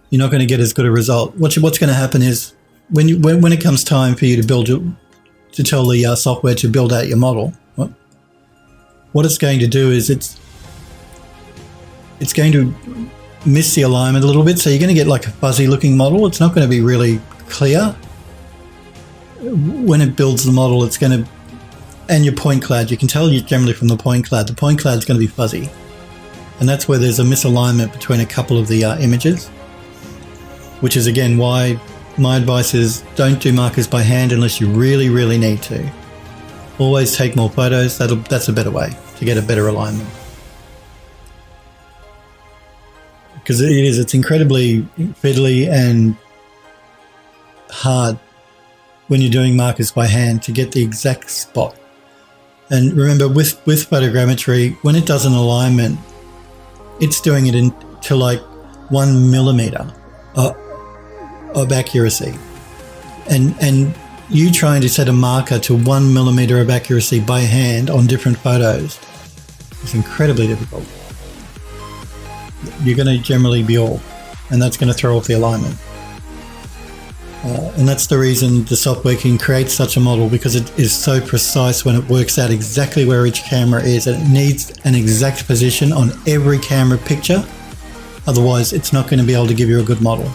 You're not going to get as good a result. What's going to happen is when it comes time for you to tell the software to build out your model, what it's going to do is it's going to miss the alignment a little bit, so you're going to get like a fuzzy looking model. It's not going to be really clear. When it builds the model, it's going to, and your point cloud, you can tell you generally from the point cloud is going to be fuzzy, and that's where there's a misalignment between a couple of the images, which is again why my advice is don't do markers by hand unless you really, really need to. Always take more photos. That's a better way to get a better alignment. Because it's incredibly fiddly and hard when you're doing markers by hand to get the exact spot. And remember, with photogrammetry, when it does an alignment, it's doing it into like 1 millimeter of accuracy. And you trying to set a marker to 1 millimeter of accuracy by hand on different photos is incredibly difficult. You're going to generally be off, and that's going to throw off the alignment. And that's the reason the software can create such a model, because it is so precise when it works out exactly where each camera is, and it needs an exact position on every camera picture. Otherwise, it's not going to be able to give you a good model.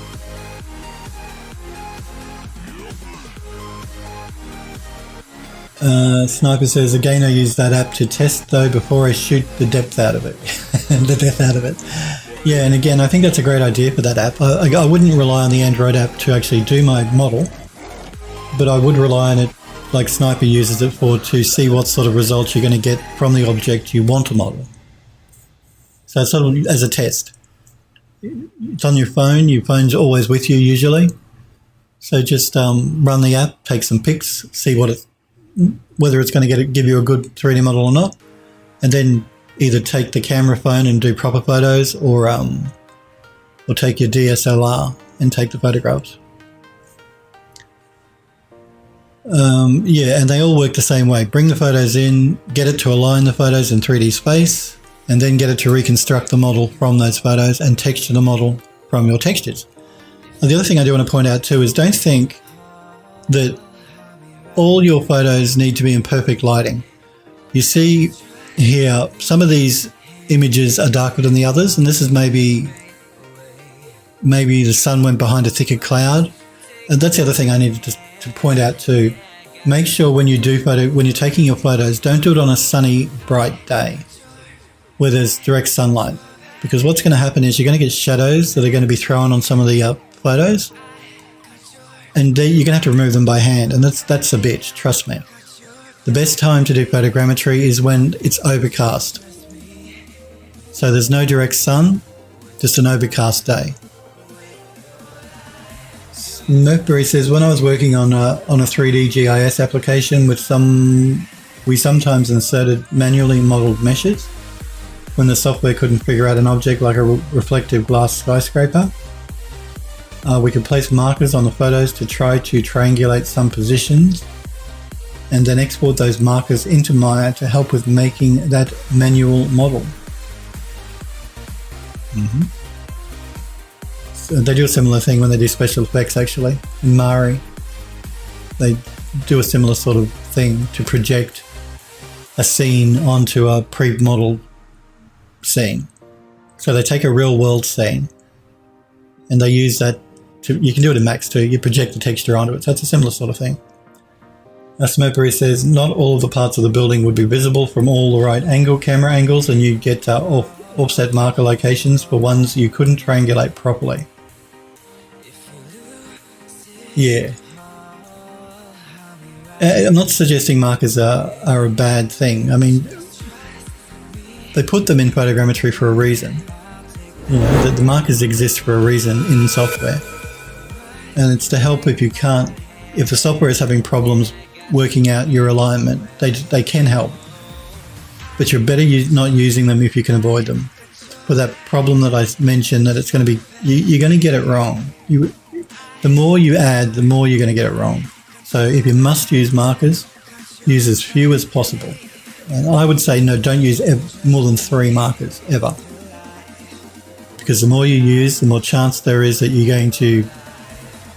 Sniper says, again, I use that app to test though before I shoot the depth out of it. Yeah, and again, I think that's a great idea for that app. I wouldn't rely on the Android app to actually do my model, but I would rely on it like Sniper uses it for, to see what sort of results you're going to get from the object you want to model. So it's sort of as a test. It's on your phone. Your phone's always with you usually. So just run the app, take some pics, see whether it's going to give you a good 3D model or not, and then either take the camera phone and do proper photos, or take your DSLR and take the photographs. Yeah, and they all work the same way. Bring the photos in, get it to align the photos in 3D space, and then get it to reconstruct the model from those photos and texture the model from your textures. Now, the other thing I do want to point out too is don't think that all your photos need to be in perfect lighting. You see here, some of these images are darker than the others, and this is maybe the sun went behind a thicker cloud. And that's the other thing I needed to point out too. Make sure when you're taking your photos, don't do it on a sunny, bright day where there's direct sunlight, because what's going to happen is you're going to get shadows that are going to be thrown on some of the photos, and you're going to have to remove them by hand, and that's a bitch, trust me. The best time to do photogrammetry is when it's overcast. So there's no direct sun, just an overcast day. Mercury says, when I was working on a 3D GIS application we sometimes inserted manually modeled meshes when the software couldn't figure out an object like a reflective glass skyscraper. We could place markers on the photos to try to triangulate some positions, and then export those markers into Maya to help with making that manual model. So they do a similar thing when they do special effects, actually. In Mari, they do a similar sort of thing to project a scene onto a pre-modeled scene. So they take a real-world scene, and they use that you can do it in Max too. You project the texture onto it. So it's a similar sort of thing. Smopery says, not all of the parts of the building would be visible from all the right camera angles, and you get offset marker locations for ones you couldn't triangulate properly. Yeah. I'm not suggesting markers are a bad thing. I mean, they put them in photogrammetry for a reason. You know, the markers exist for a reason in software. And it's to help if the software is having problems working out your alignment, they can help. But you're better not using them if you can avoid them. For that problem that I mentioned, that it's going to be, you're going to get it wrong. The more you add, the more you're going to get it wrong. So if you must use markers, use as few as possible. And I would say no, don't use more than 3 markers ever. Because the more you use, the more chance there is that you're going to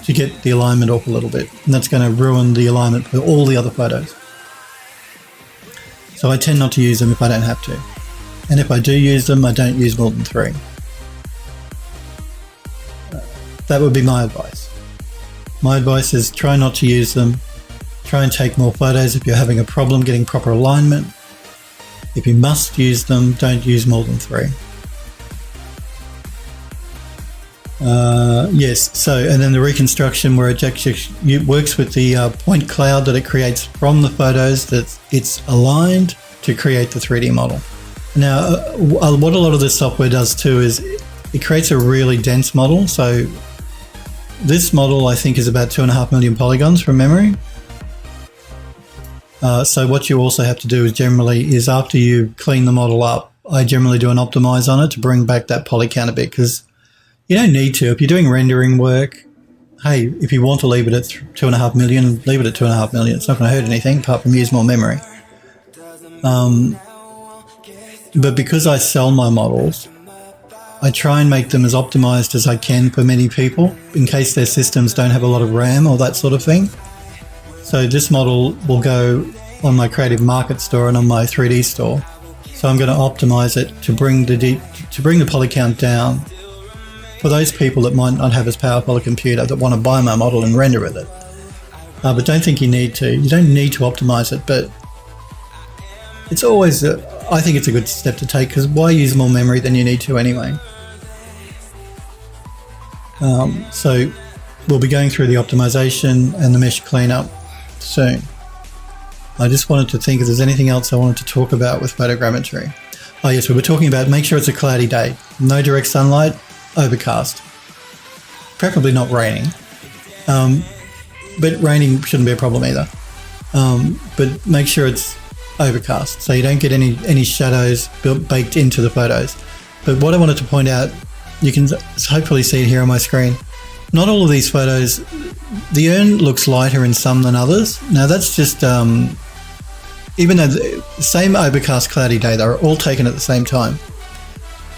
get the alignment off a little bit. And that's going to ruin the alignment for all the other photos. So I tend not to use them if I don't have to. And if I do use them, I don't use more than 3. That would be my advice. My advice is try not to use them. Try and take more photos if you're having a problem getting proper alignment. If you must use them, don't use more than 3. Yes, so, and then the reconstruction where it actually works with the point cloud that it creates from the photos, that it's aligned to create the 3D model. Now, what a lot of this software does too is it creates a really dense model. So this model, I think, is about 2.5 million polygons from memory. So what you also have to do is after you clean the model up, I generally do an optimize on it to bring back that poly count a bit, because you don't need to. If you're doing rendering work, hey, if you want to leave it at 2.5 million, leave it at 2.5 million. It's not going to hurt anything apart from use more memory. But because I sell my models, I try and make them as optimized as I can for many people in case their systems don't have a lot of RAM or that sort of thing. So this model will go on my Creative Market store and on my 3D store. So I'm going to optimize it to bring the poly count down for those people that might not have as powerful a computer that want to buy my model and render with it. But don't think you need to. You don't need to optimize it, but it's always, I think it's a good step to take, because why use more memory than you need to anyway? So we'll be going through the optimization and the mesh cleanup soon. I just wanted to think if there's anything else I wanted to talk about with photogrammetry. Oh yes, we were talking about make sure it's a cloudy day. No direct sunlight, overcast. Preferably not raining. But raining shouldn't be a problem either. But make sure it's overcast so you don't get any shadows baked into the photos. But what I wanted to point out, you can hopefully see it here on my screen. Not all of these photos, the urn looks lighter in some than others. Now that's just, even though the same overcast cloudy day, they're all taken at the same time.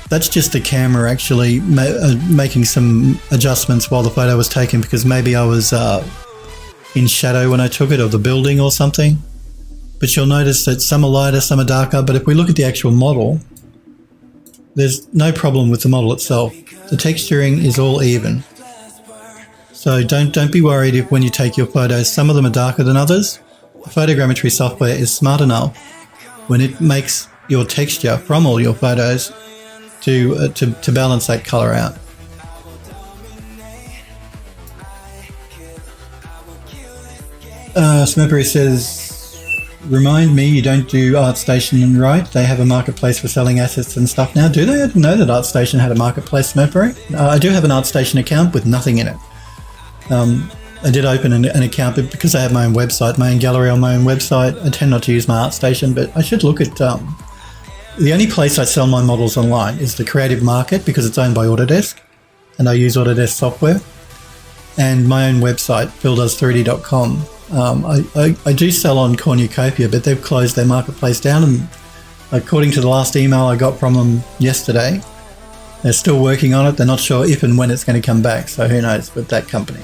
That's just the camera actually making some adjustments while the photo was taken, because maybe I was in shadow when I took it, or the building or something. But you'll notice that some are lighter, some are darker. But if we look at the actual model, there's no problem with the model itself. The texturing is all even. So don't be worried if when you take your photos, some of them are darker than others. The photogrammetry software is smart enough when it makes your texture from all your photos to balance that color out. Smurpery says, remind me you don't do ArtStation right. They have a marketplace for selling assets and stuff now. Do they? I didn't know that ArtStation had a marketplace, Smurpery. I do have an ArtStation account with nothing in it. I did open an account, but because I have my own website, my own gallery on my own website, I tend not to use my ArtStation, but I should look at... the only place I sell my models online is the Creative Market, because it's owned by Autodesk, and I use Autodesk software, and my own website, phildoes3d.com. I do sell on Cornucopia, but they've closed their marketplace down, and according to the last email I got from them yesterday, they're still working on it. They're not sure if and when it's going to come back, so who knows with that company.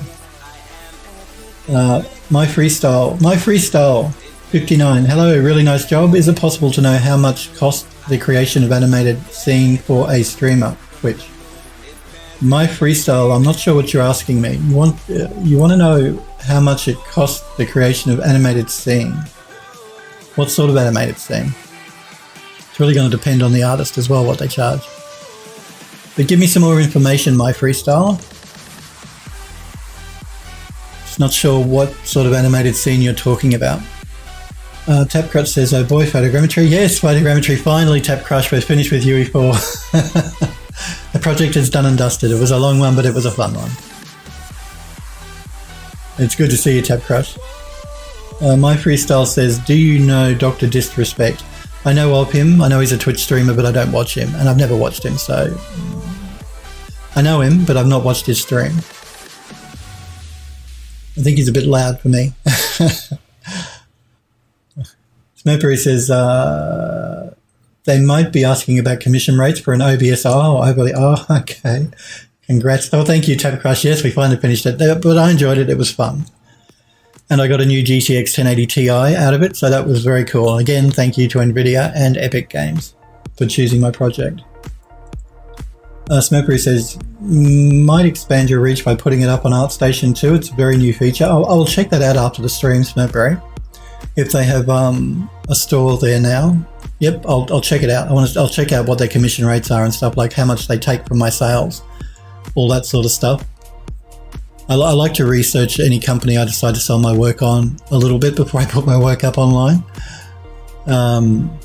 My Freestyle 59. Hello, really nice job. Is it possible to know how much cost the creation of animated scene for a streamer? Twitch. My Freestyle, I'm not sure what you're asking me. You want to know how much it costs the creation of animated scene? What sort of animated scene? It's really going to depend on the artist as well, what they charge. But give me some more information, My Freestyle. Not sure what sort of animated scene you're talking about. Tapcrush says, oh boy, photogrammetry. Yes, photogrammetry, finally, Tapcrush, we're finished with UE4. The project is done and dusted. It was a long one, but it was a fun one. It's good to see you, Tapcrush. My Freestyle says, do you know Dr. Disrespect? I know of him. I know he's a Twitch streamer, but I don't watch him, and I've never watched him, so... I know him, but I've not watched his stream. I think he's a bit loud for me. Smurpery says, they might be asking about commission rates for an OBS. Oh, okay. Congrats. Oh, thank you, Tapcrush. Yes, we finally finished it, but I enjoyed it. It was fun. And I got a new GTX 1080 Ti out of it, so that was very cool. Again, thank you to NVIDIA and Epic Games for choosing my project. Smurpery says, might expand your reach by putting it up on ArtStation too. It's a very new feature. I'll check that out after the stream, Smurpery. If they have a store there now, yep, I'll check it out. I'll check out what their commission rates are and stuff, like how much they take from my sales, all that sort of stuff. I like to research any company I decide to sell my work on a little bit before I put my work up online,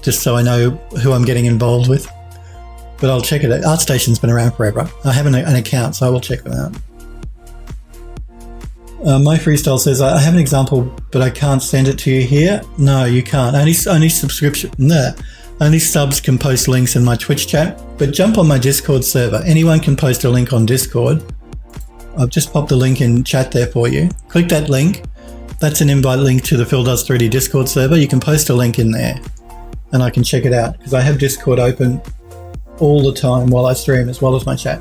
just so I know who I'm getting involved with. But I'll check it out. ArtStation's been around forever. I have an account, so I will check them out. My Freestyle says, I have an example, but I can't send it to you here. No, you can't. Only subs can post links in my Twitch chat, but jump on my Discord server. Anyone can post a link on Discord. I've just popped the link in chat there for you. Click that link. That's an invite link to the Phil Does 3D Discord server. You can post a link in there and I can check it out because I have Discord open all the time while I stream as well as my chat.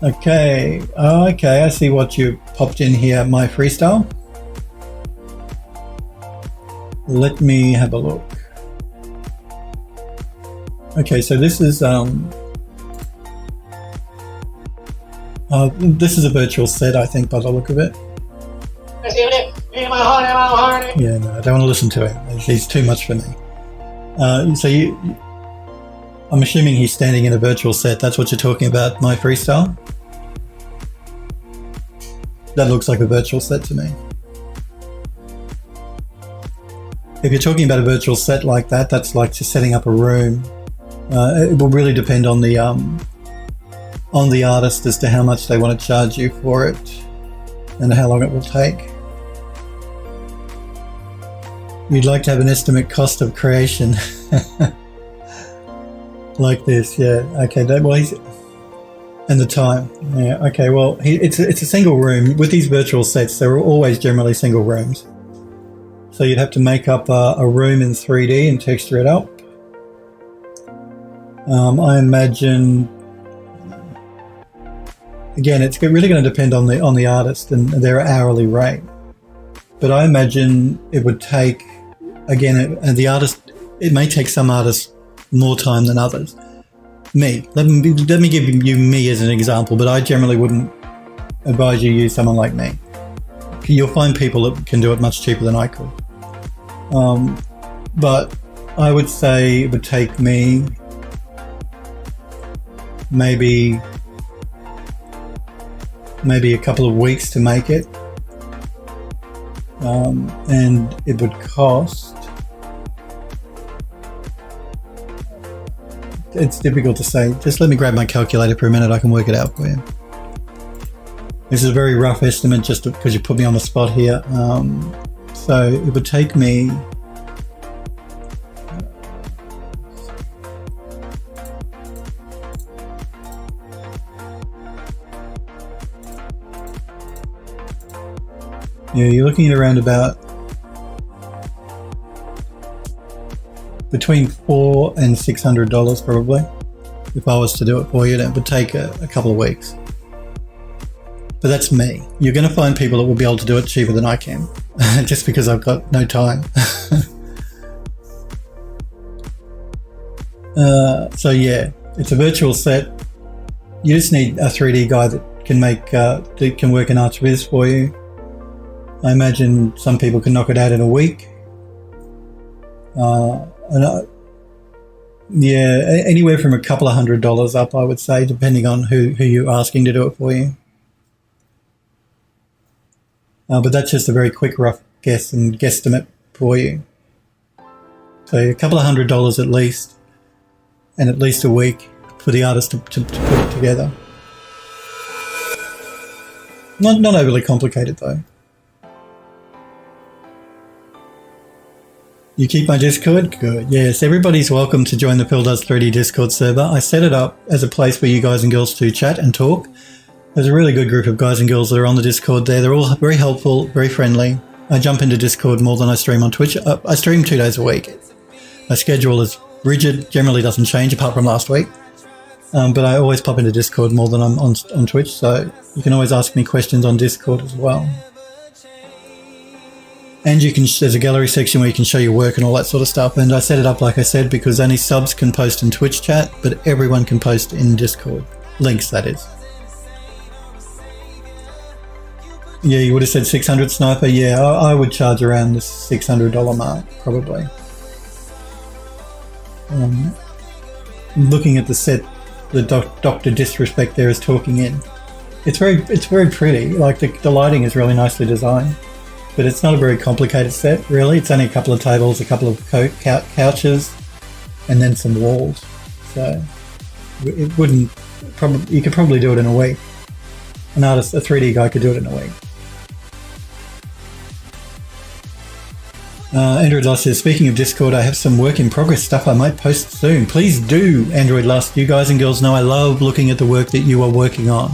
Okay, I see what you popped in here, my Freestyle. Let me have a look. Okay, so this is this is a virtual set, I think, by the look of it. Yeah, no, I don't want to listen to it. He's too much for me. I'm assuming he's standing in a virtual set. That's what you're talking about, my Freestyle? That looks like a virtual set to me. If you're talking about a virtual set like that, that's like just setting up a room. It will really depend on the artist as to how much they want to charge you for it and how long it will take. You'd like to have an estimate cost of creation. Like this, yeah. Okay, and the time. Yeah, okay, well, it's a single room. With these virtual sets, they're always generally single rooms. So you'd have to make up a room in 3D and texture it up. I imagine, again, it's really going to depend on the artist and their hourly rate. But I imagine it would take, again, and the artist, it may take some artists more time than others. Let me give you me as an example, but I generally wouldn't advise you use someone like me. You'll find people that can do it much cheaper than I could. But I would say it would take me maybe a couple of weeks to make it, and it would cost, it's difficult to say. Just let me grab my calculator for a minute. I can work it out for you. This is a very rough estimate just because you put me on the spot here. So it would take me you're looking at around about between $400 and $600 probably. If I was to do it for you, it would take a couple of weeks. But that's me. You're going to find people that will be able to do it cheaper than I can, just because I've got no time. So yeah, it's a virtual set. You just need a 3D guy that can that can work in ArtStation for you. I imagine some people can knock it out in a week. Anywhere from a couple of $100 up, I would say, depending on who you're asking to do it for you. But that's just a very quick rough guess and guesstimate for you. So a couple of $100 at least, and at least a week for the artist to put it together. Not overly complicated though. You keep my Discord? Good. Yes, everybody's welcome to join the Phil Does 3D Discord server. I set it up as a place for you guys and girls to chat and talk. There's a really good group of guys and girls that are on the Discord there. They're all very helpful, very friendly. I jump into Discord more than I stream on Twitch. I stream 2 days a week. My schedule is rigid, generally doesn't change apart from last week. But I always pop into Discord more than I'm on Twitch, so you can always ask me questions on Discord as well. And there's a gallery section where you can show your work and all that sort of stuff. And I set it up, like I said, because only subs can post in Twitch chat, but everyone can post in Discord. Links, that is. Yeah, you would have said 600 Sniper. Yeah, I would charge around the $600 mark, probably. Looking at the set, the Dr. Disrespect there is talking in. It's very pretty. Like the lighting is really nicely designed, but it's not a very complicated set, really. It's only a couple of tables, a couple of couches, and then some walls. So it wouldn't probably. You could probably do it in a week. An artist, a 3D guy, could do it in a week. Android Lust says, speaking of Discord, I have some work in progress stuff I might post soon. Please do, Android Lust. You guys and girls know I love looking at the work that you are working on.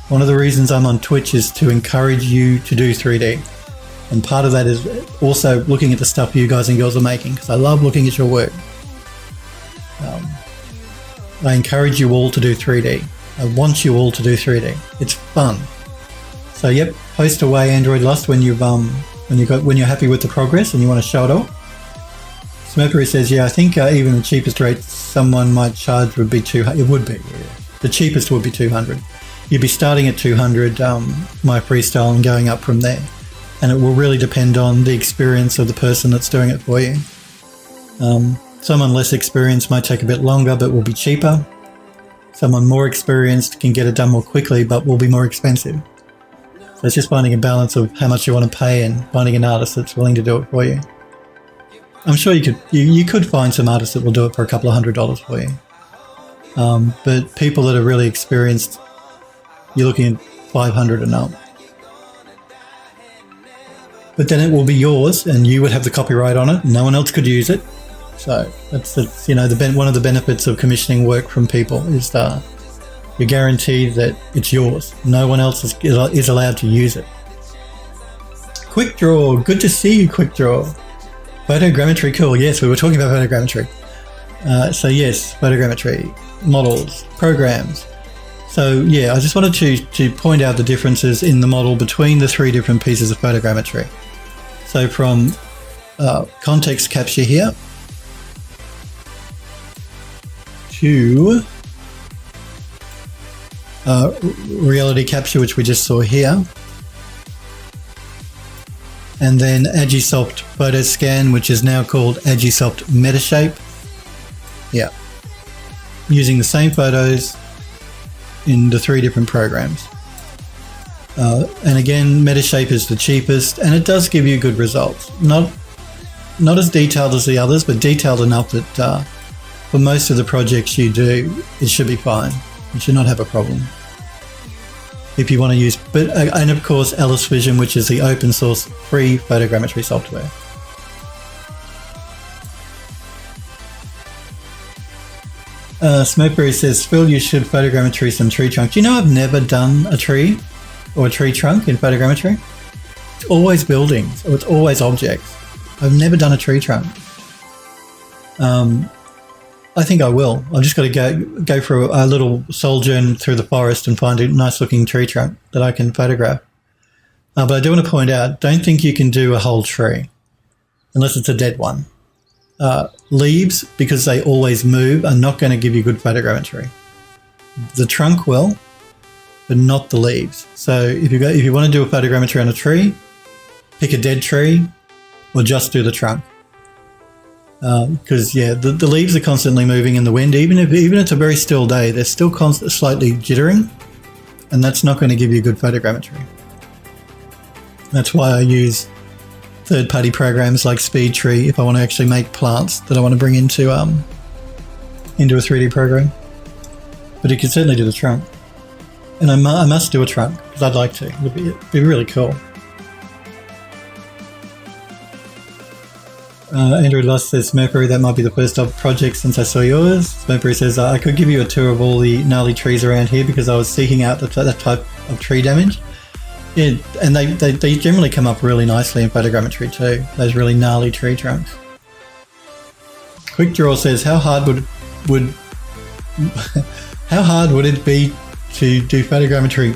One of the reasons I'm on Twitch is to encourage you to do 3D. And part of that is also looking at the stuff you guys and girls are making, because I love looking at your work. I encourage you all to do 3D. I want you all to do 3D. It's fun. So yep, post away, Android Lust, when you're happy with the progress and you want to show it off. Smurpery says, yeah, I think even the cheapest rate someone might charge would be 200. It would be, yeah. The cheapest would be 200. You'd be starting at 200, my freestyle, and going up from there. And it will really depend on the experience of the person that's doing it for you. Someone less experienced might take a bit longer, but will be cheaper. Someone more experienced can get it done more quickly, but will be more expensive. So it's just finding a balance of how much you want to pay and finding an artist that's willing to do it for you. I'm sure you could find some artists that will do it for a couple of $100 for you. But people that are really experienced, you're looking at 500 and up. But then it will be yours, and you would have the copyright on it. No one else could use it. So that's one of the benefits of commissioning work from people is you're guaranteed that it's yours. No one else is allowed to use it. Quick Draw, good to see you, Quick Draw. Photogrammetry, cool. Yes, we were talking about photogrammetry. So yes, photogrammetry, models, programs. So yeah, I just wanted to point out the differences in the model between the 3 different pieces of photogrammetry. So from context capture here to reality capture, which we just saw here, and then Agisoft photo scan, which is now called Agisoft Metashape. Yeah, using the same photos in the 3 different programs. And again, Metashape is the cheapest, and it does give you good results. Not as detailed as the others, but detailed enough that for most of the projects you do, it should be fine. You should not have a problem. If you want to use, and of course, Ellis Vision, which is the open source free photogrammetry software. Smokeberry says, Phil, you should photogrammetry some tree trunks. Do you know I've never done a tree or a tree trunk in photogrammetry? It's always buildings, or it's always objects. I've never done a tree trunk. I think I will. I've just got to go for a little sojourn through the forest and find a nice looking tree trunk that I can photograph. But I do want to point out, don't think you can do a whole tree unless it's a dead one. Leaves, because they always move, are not going to give you good photogrammetry. The trunk will, but not the leaves. So if you want to do a photogrammetry on a tree, pick a dead tree or just do the trunk. Because yeah, the leaves are constantly moving in the wind. Even if it's a very still day, they're still slightly jittering, and that's not going to give you good photogrammetry. That's why I use third-party programs like SpeedTree if I want to actually make plants that I want to bring into a 3D program. But you can certainly do the trunk. And I must do a trunk, because I'd like to. It'd be really cool. Andrew Luss says, Smurpery, that might be the first project since I saw yours. Smurpery says, I could give you a tour of all the gnarly trees around here because I was seeking out that type of tree damage. Yeah, and they generally come up really nicely in photogrammetry too, those really gnarly tree trunks. Quick Draw says, how hard would how hard would it be to do photogrammetry,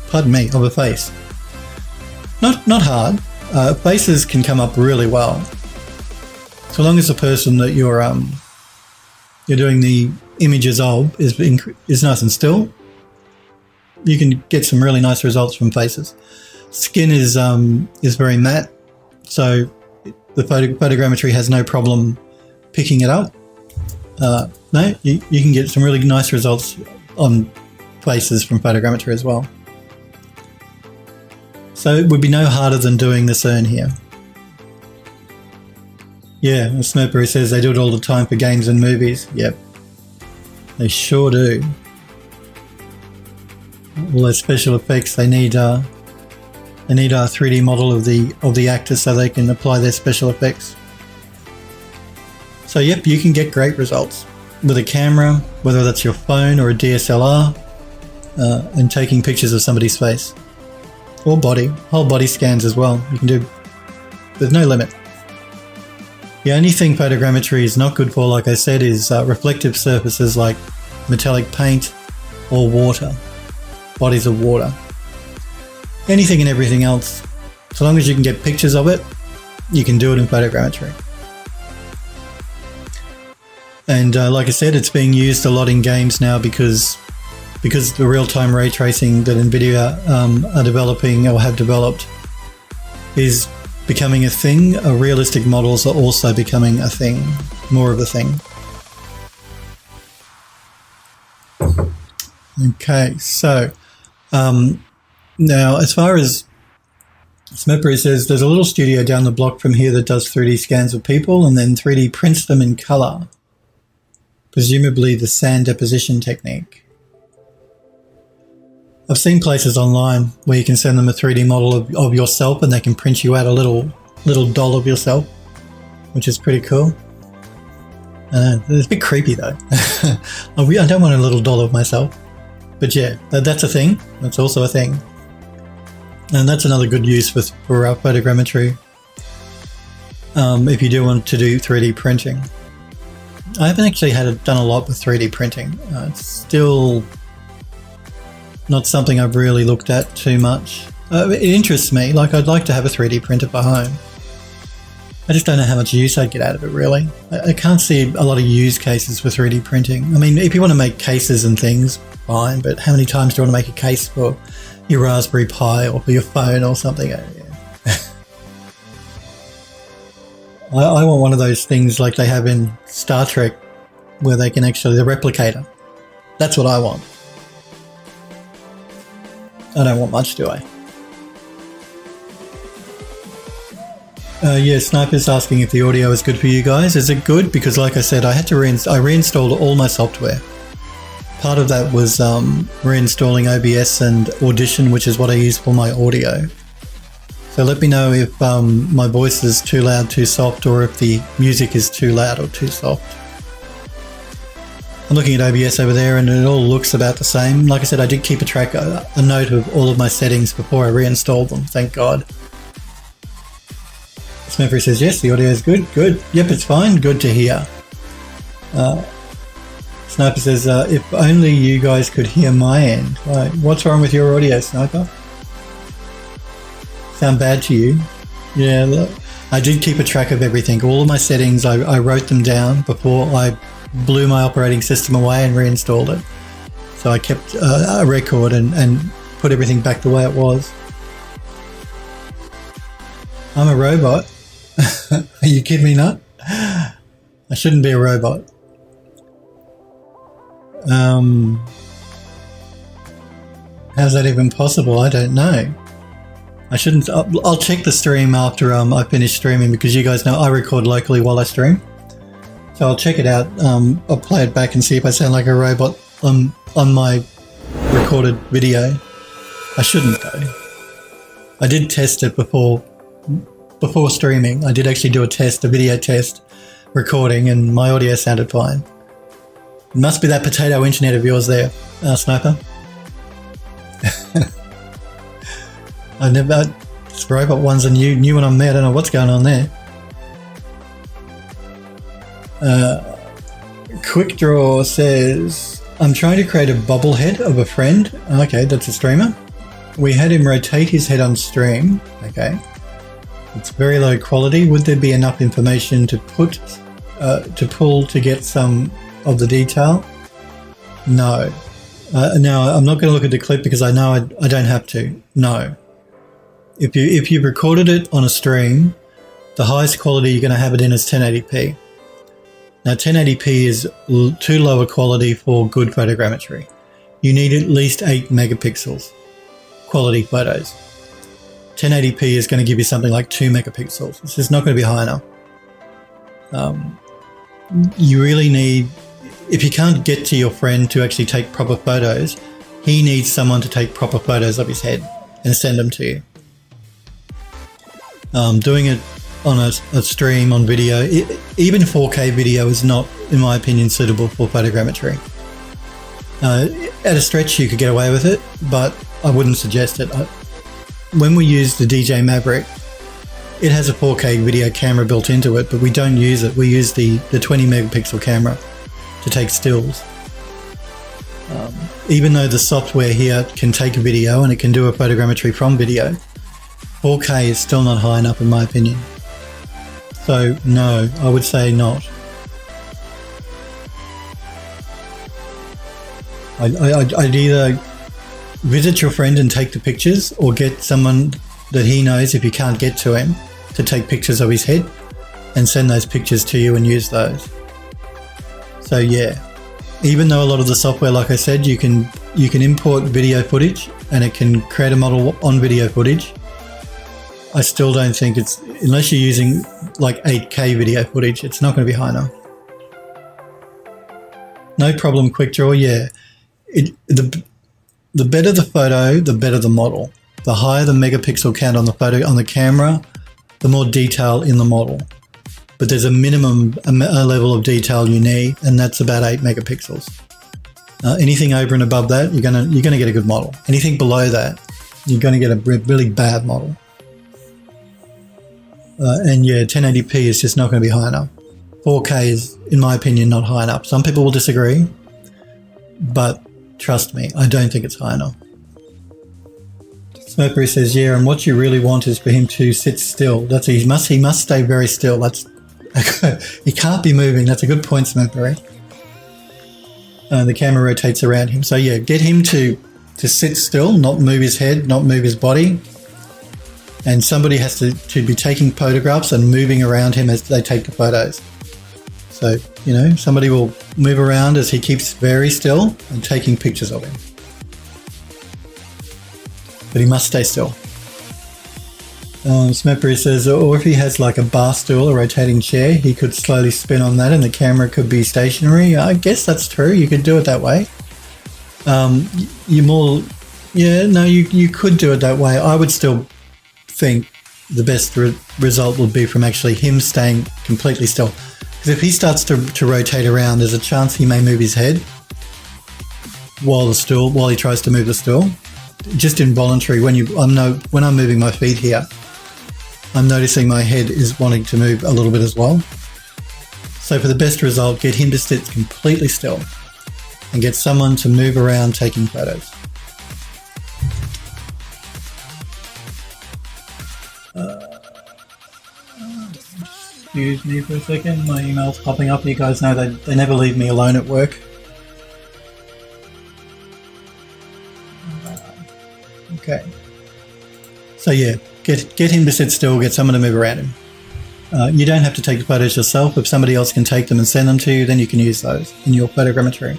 pardon me, of a face? Not hard. Faces can come up really well. So long as the person that you're doing the images of is nice and still, you can get some really nice results from faces. Skin is very matte, so the photogrammetry has no problem picking it up. No, you can get some really nice results on faces from photogrammetry as well. So it would be no harder than doing the CERN here. Yeah, Smurpery says they do it all the time for games and movies. Yep, they sure do. All those special effects, they need a 3D model of the actor so they can apply their special effects. So yep, you can get great results with a camera, whether that's your phone or a DSLR, and taking pictures of somebody's face or body, whole body scans as well. You can do. There's no limit. The only thing photogrammetry is not good for, like I said, is reflective surfaces like metallic paint or water, bodies of water. Anything and everything else, so long as you can get pictures of it, you can do it in photogrammetry. And like I said, it's being used a lot in games now because the real-time ray tracing that NVIDIA are developing or have developed is becoming a thing. Realistic models are also becoming a thing, more of a thing. Okay, so now as far as Smurpery says, there's a little studio down the block from here that does 3D scans of people and then 3D prints them in color, presumably the sand deposition technique. I've seen places online where you can send them a 3D model of yourself and they can print you out a little doll of yourself, which is pretty cool. It's a bit creepy though. I don't want a little doll of myself. But yeah, that's a thing. That's also a thing. And that's another good use for photogrammetry if you do want to do 3D printing. I haven't actually done a lot with 3D printing. It's still not something I've really looked at too much. It interests me. Like, I'd like to have a 3D printer for home. I just don't know how much use I'd get out of it, really. I can't see a lot of use cases for 3D printing. I mean, if you want to make cases and things, fine, but how many times do you want to make a case for your Raspberry Pi or for your phone or something? Yeah. I want one of those things like they have in Star Trek where they can actually, the replicator. That's what I want. I don't want much, do I? Yeah, Sniper's asking if the audio is good for you guys. Is it good? Because like I said, I had to I reinstalled all my software. Part of that was reinstalling OBS and Audition, which is what I use for my audio. So let me know if my voice is too loud, too soft, or if the music is too loud or too soft. I'm looking at OBS over there and it all looks about the same. Like I said, I did keep a note of all of my settings before I reinstalled them, thank God. Smurfy says, yes, the audio is good. Good. Yep, it's fine. Good to hear. Sniper says, if only you guys could hear my end. Right. What's wrong with your audio, Sniper? Sound bad to you? Yeah, look, I did keep a track of everything. All of my settings, I wrote them down before I blew my operating system away and reinstalled it. So I kept a record and put everything back the way it was. I'm a robot. Are you kidding me not? I shouldn't be a robot. How's that even possible? I don't know. I shouldn't. I'll check the stream after I finish streaming, because you guys know I record locally while I stream. So I'll check it out. I'll play it back and see if I sound like a robot on my recorded video. I shouldn't though. I did test it before streaming. I did actually do a video test recording, and my audio sounded fine. It must be that potato internet of yours there, Sniper. This robot one's a new one on me. I don't know what's going on there. Quick Draw says, I'm trying to create a bobblehead of a friend. Okay, that's a streamer. We had him rotate his head on stream. Okay. It's very low quality. Would there be enough information to pull to get some of the detail? No. Now, I'm not going to look at the clip because I know I don't have to. No. If you've recorded it on a stream, the highest quality you're going to have it in is 1080p. Now, 1080p is too low a quality for good photogrammetry. You need at least 8 megapixels quality photos. 1080p is going to give you something like 2 megapixels. It's just not going to be high enough. You really need, if you can't get to your friend to actually take proper photos, he needs someone to take proper photos of his head and send them to you. Doing it on a stream on video, even 4K video is not, in my opinion, suitable for photogrammetry. At a stretch you could get away with it, but I wouldn't suggest it. When we use the DJ Maverick, it has a 4K video camera built into it, but we don't use it. We use the 20 megapixel camera to take stills. Even though the software here can take a video and it can do a photogrammetry from video, 4K is still not high enough in my opinion. So no, I would say not. I'd either visit your friend and take the pictures, or get someone that he knows, if you can't get to him, to take pictures of his head and send those pictures to you and use those. So yeah, even though a lot of the software, like I said, you can import video footage and it can create a model on video footage, I still don't think it's, unless you're using like 8K video footage, it's not going to be high enough. No problem, Quick Draw, yeah. The better the photo, the better the model. The higher the megapixel count on the photo, on the camera, the more detail in the model. But there's a minimum level of detail you need, and that's about 8 megapixels. Anything over and above that, you're gonna get a good model. Anything below that, you're gonna get a really bad model. And yeah, 1080p is just not going to be high enough. 4K is, in my opinion, not high enough. Some people will disagree, but trust me, I don't think it's high enough. Smurfberry says, yeah, and what you really want is for him to sit still. He must stay very still. He can't be moving. That's a good point, Smurfberry. The camera rotates around him. So yeah, get him to sit still, not move his head, not move his body. And somebody has to be taking photographs and moving around him as they take the photos. So, you know, somebody will move around as he keeps very still and taking pictures of him. But he must stay still. Smurfberry says, or if he has like a bar stool, a rotating chair, he could slowly spin on that and the camera could be stationary. I guess that's true. You could do it that way. You could do it that way. I would still think the best result would be from actually him staying completely still, because if he starts to rotate around, there's a chance he may move his head while he tries to move the stool. Just involuntary. When I'm moving my feet here, I'm noticing my head is wanting to move a little bit as well. So for the best result, get him to sit completely still and get someone to move around taking photos. Excuse me for a second, my email's popping up. You guys know they never leave me alone at work. Okay. So yeah, get him to sit still, get someone to move around him. You don't have to take the photos yourself. If somebody else can take them and send them to you, then you can use those in your photogrammetry.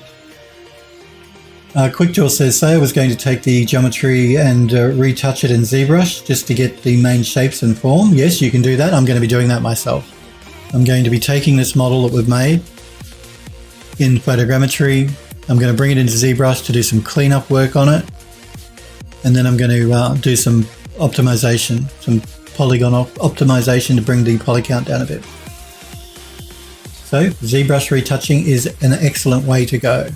QuickDraw says, say I was going to take the geometry and retouch it in ZBrush just to get the main shapes and form. Yes, you can do that. I'm going to be doing that myself. I'm going to be taking this model that we've made in Photogrammetry. I'm going to bring it into ZBrush to do some cleanup work on it. And then I'm going to do some optimization, some polygon optimization to bring the poly count down a bit. So ZBrush retouching is an excellent way to go.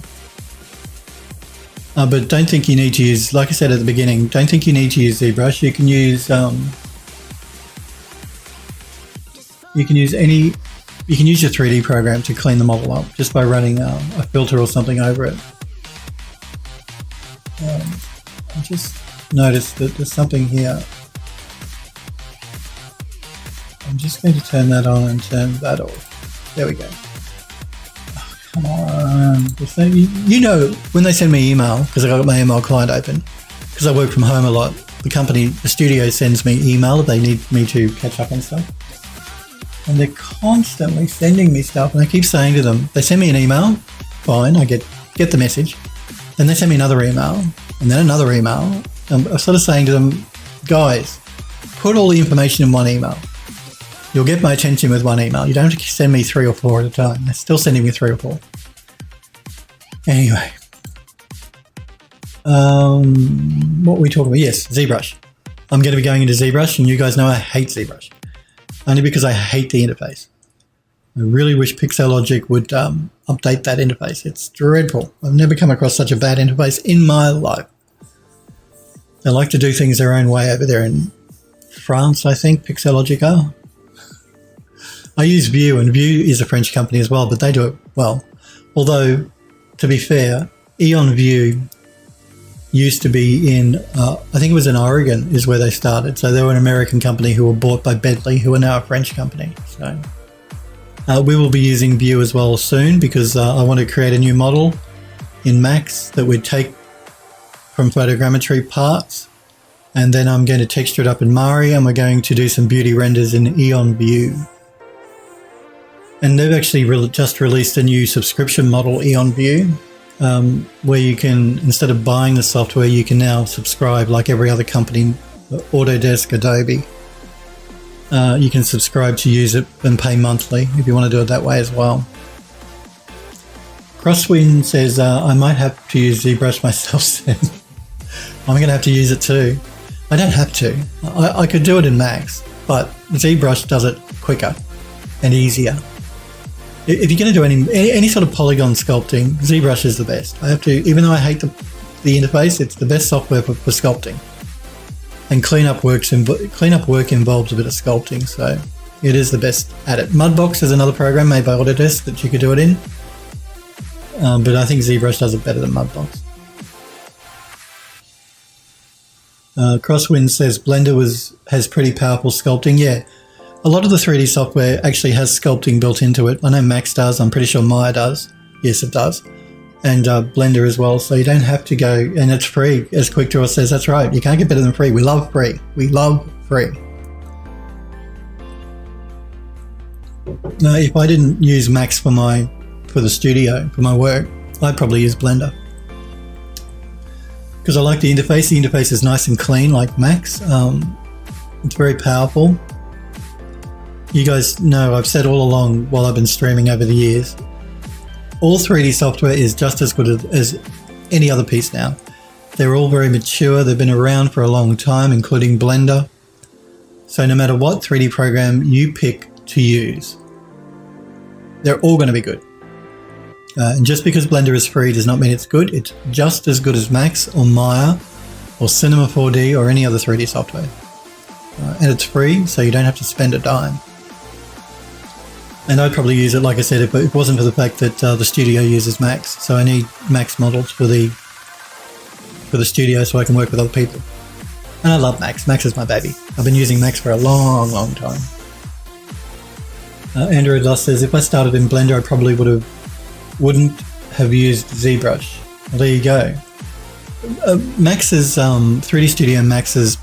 But don't think you need to use, like I said at the beginning, don't think you need to use ZBrush. You can use your 3D program to clean the model up just by running a filter or something over it. I just noticed that there's something here. I'm just going to turn that on and turn that off. There we go. Come on. You know, when they send me email, because I got my email client open, because I work from home a lot, the studio sends me email if they need me to catch up on stuff. And they're constantly sending me stuff, and I keep saying to them, they send me an email, fine, I get the message. Then they send me another email, and then another email. I'm sort of saying to them, guys, put all the information in one email. You'll get my attention with one email. You don't have to send me 3 or 4 at a time. They're still sending me 3 or 4. Anyway. What were we talking about? Yes, ZBrush. I'm going to be going into ZBrush, and you guys know I hate ZBrush. Only because I hate the interface. I really wish Pixelogic would update that interface. It's dreadful. I've never come across such a bad interface in my life. They like to do things their own way over there in France, I think, Pixelogic are. I use Vue, and Vue is a French company as well, but they do it well. Although, to be fair, Eon Vue used to be in, I think it was in Oregon is where they started. So they were an American company who were bought by Bentley, who are now a French company. So we will be using Vue as well soon, because I want to create a new model in Max that would take from Photogrammetry parts, and then I'm going to texture it up in Mari, and we're going to do some beauty renders in Eon Vue. And they've actually just released a new subscription model, Eon Vue, where you can, instead of buying the software, you can now subscribe like every other company, Autodesk, Adobe. You can subscribe to use it and pay monthly if you want to do it that way as well. Crosswind says, I might have to use ZBrush myself soon. I'm going to have to use it too. I don't have to. I could do it in Max, but ZBrush does it quicker and easier. If you're going to do any sort of polygon sculpting, ZBrush is the best. I have to, even though I hate the interface, it's the best software for sculpting. And cleanup work involves a bit of sculpting, so it is the best at it. Mudbox is another program made by Autodesk that you could do it in, but I think ZBrush does it better than Mudbox. Crosswind says Blender has pretty powerful sculpting. Yeah. A lot of the 3D software actually has sculpting built into it. I know Max does. I'm pretty sure Maya does. Yes, it does. And Blender as well. So you don't have to go, and it's free. As QuickDraw says, that's right. You can't get better than free. We love free. We love free. Now, if I didn't use Max for the studio, for my work, I'd probably use Blender. Because I like the interface. The interface is nice and clean like Max. It's very powerful. You guys know I've said all along while I've been streaming over the years, all 3D software is just as good as any other piece now. They're all very mature. They've been around for a long time, including Blender. So no matter what 3D program you pick to use, they're all going to be good. And just because Blender is free does not mean it's good. It's just as good as Max or Maya or Cinema 4D or any other 3D software. And it's free, so you don't have to spend a dime. And I'd probably use it, like I said, if it wasn't for the fact that the studio uses Max. So I need Max models for the studio so I can work with other people. And I love Max. Max is my baby. I've been using Max for a long, long time. Android Lost says, if I started in Blender, I probably wouldn't have used ZBrush. Well, there you go. Max's 3D Studio Max's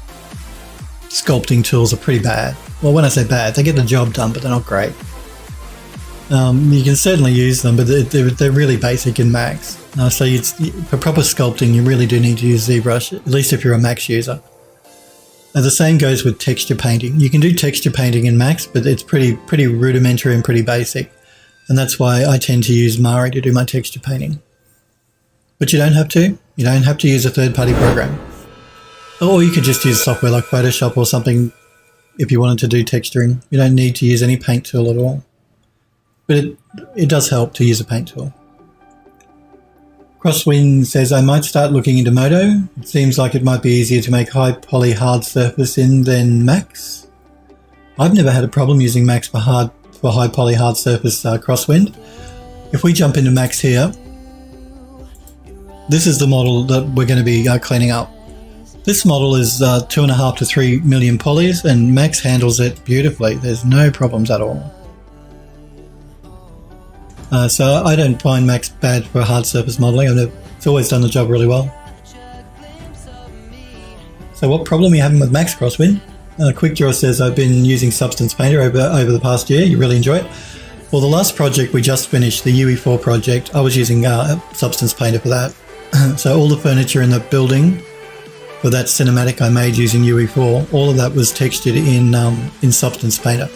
sculpting tools are pretty bad. Well, when I say bad, they get the job done, but they're not great. You can certainly use them, but they're really basic in Max. So for proper sculpting, you really do need to use ZBrush, at least if you're a Max user. The same goes with texture painting. You can do texture painting in Max, but it's pretty rudimentary and pretty basic. And that's why I tend to use Mari to do my texture painting. But you don't have to. You don't have to use a third-party program. Or you could just use software like Photoshop or something if you wanted to do texturing. You don't need to use any paint tool at all. But it does help to use a paint tool. Crosswind says, I might start looking into Moto. It seems like it might be easier to make high poly hard surface in than Max. I've never had a problem using Max for high poly hard surface Crosswind. If we jump into Max here, this is the model that we're going to be cleaning up. This model is 2.5 to 3 million polys, and Max handles it beautifully. There's no problems at all. So I don't find Max bad for hard surface modelling. It's always done the job really well. So what problem are you having with Max, Crosswind? QuickDraw says, I've been using Substance Painter over the past year. You really enjoy it? Well, the last project we just finished, the UE4 project, I was using Substance Painter for that. So all the furniture in the building for that cinematic I made using UE4, all of that was textured in Substance Painter.